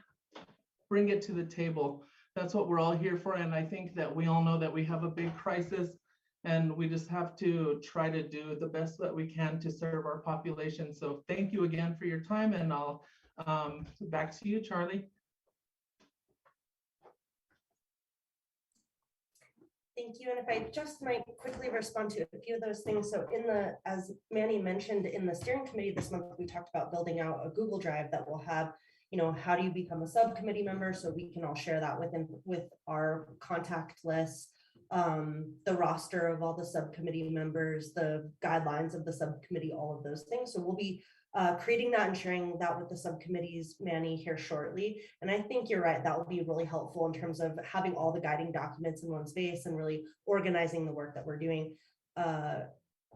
bring it to the table. That's what we're all here for. And I think that we all know that we have a big crisis, and we just have to try to do the best that we can to serve our population. So thank you again for your time, and I'll back to you, Charlie. Thank you. And if I just might quickly respond to a few of those things. So as Manny mentioned, in the steering committee this month, we talked about building out a Google Drive that will have, you know, how do you become a subcommittee member? So we can all share that with our contact list, the roster of all the subcommittee members, the guidelines of the subcommittee, all of those things. So we'll be creating that and sharing that with the subcommittees, Manny, here shortly. And I think you're right, that will be really helpful in terms of having all the guiding documents in one space and really organizing the work that we're doing.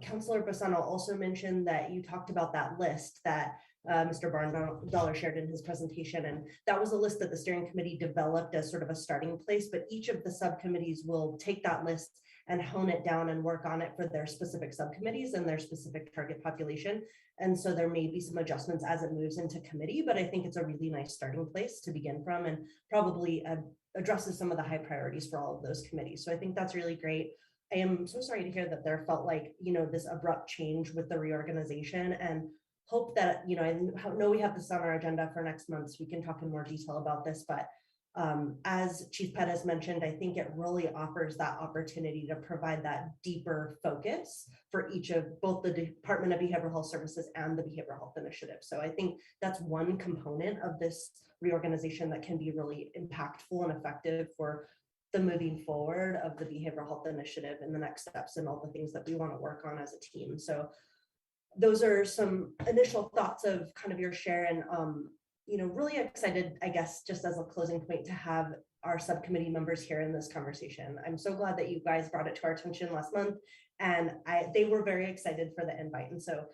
Councilor Basano also mentioned that you talked about that list that Mr. Barndollar shared in his presentation. And that was a list that the steering committee developed as sort of a starting place, but each of the subcommittees will take that list and hone it down and work on it for their specific subcommittees and their specific target population. And so there may be some adjustments as it moves into committee, but I think it's a really nice starting place to begin from, and probably addresses some of the high priorities for all of those committees. So I think that's really great. I am so sorry to hear that there felt like, you know, this abrupt change with the reorganization, and hope that, you know, I know we have this on our agenda for next month, so we can talk in more detail about this, but as Chief Pettis mentioned, I think it really offers that opportunity to provide that deeper focus for each of both the Department of Behavioral Health Services and the Behavioral Health Initiative. So I think that's one component of this reorganization that can be really impactful and effective for the moving forward of the Behavioral Health Initiative and the next steps and all the things that we want to work on as a team. So those are some initial thoughts of kind of your share, and you know, really excited, I guess, just as a closing point, to have our subcommittee members here in this conversation. I'm so glad that you guys brought it to our attention last month, and they were very excited for the invite. And so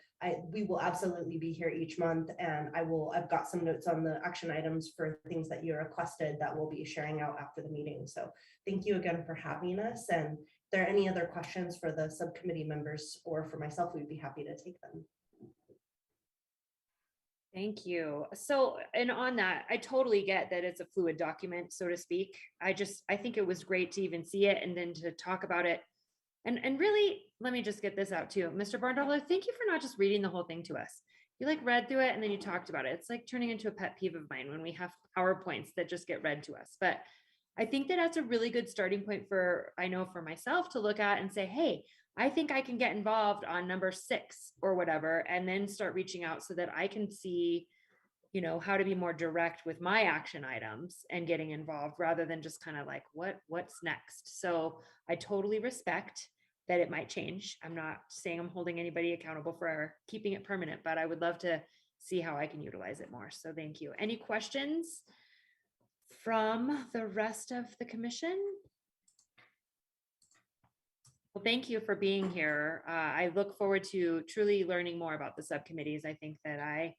we will absolutely be here each month, and I've got some notes on the action items for things that you requested that we'll be sharing out after the meeting. So thank you again for having us. And if there are any other questions for the subcommittee members or for myself, we'd be happy to take them. Thank you. So, and on that, I totally get that it's a fluid document, so to speak. I think it was great to even see it and then to talk about it. And really, let me just get this out too. Mr. Barndollar, thank you for not just reading the whole thing to us. you like read through it and then you talked about it. It's like turning into a pet peeve of mine when we have PowerPoints that just get read to us. But I think that that's a really good starting point for, I know for myself to look at and say, hey, I think I can get involved on number 6 or whatever, and then start reaching out so that I can see, you know, how to be more direct with my action items and getting involved rather than just kind of like, what's next? So I totally respect that it might change. I'm not saying I'm holding anybody accountable for keeping it permanent, but I would love to see how I can utilize it more. So thank you. Any questions from the rest of the commission? Well, thank you for being here. I look forward to truly learning more about the subcommittees. I think that I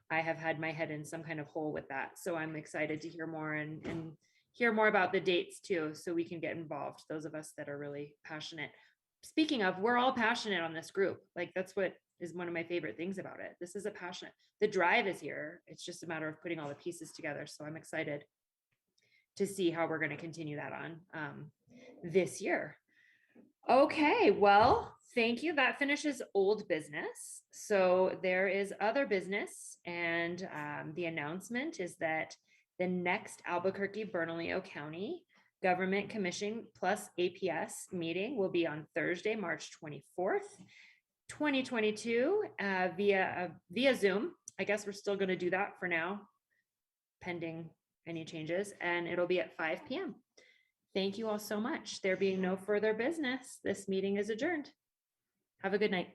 have had my head in some kind of hole with that. So I'm excited to hear more and hear more about the dates too, so we can get involved, those of us that are really passionate. Speaking of, we're all passionate on this group. Like that's what is one of my favorite things about it. This is a passionate, the drive is here. It's just a matter of putting all the pieces together. So I'm excited to see how we're going to continue that on this year. Okay, well, thank you. That finishes old business. So there is other business, and the announcement is that the next Albuquerque Bernalillo County Government Commission plus APS meeting will be on Thursday, March 24th, 2022, via Zoom. I guess we're still going to do that for now, pending any changes, and it'll be at 5 p.m. Thank you all so much. There being no further business, this meeting is adjourned. Have a good night.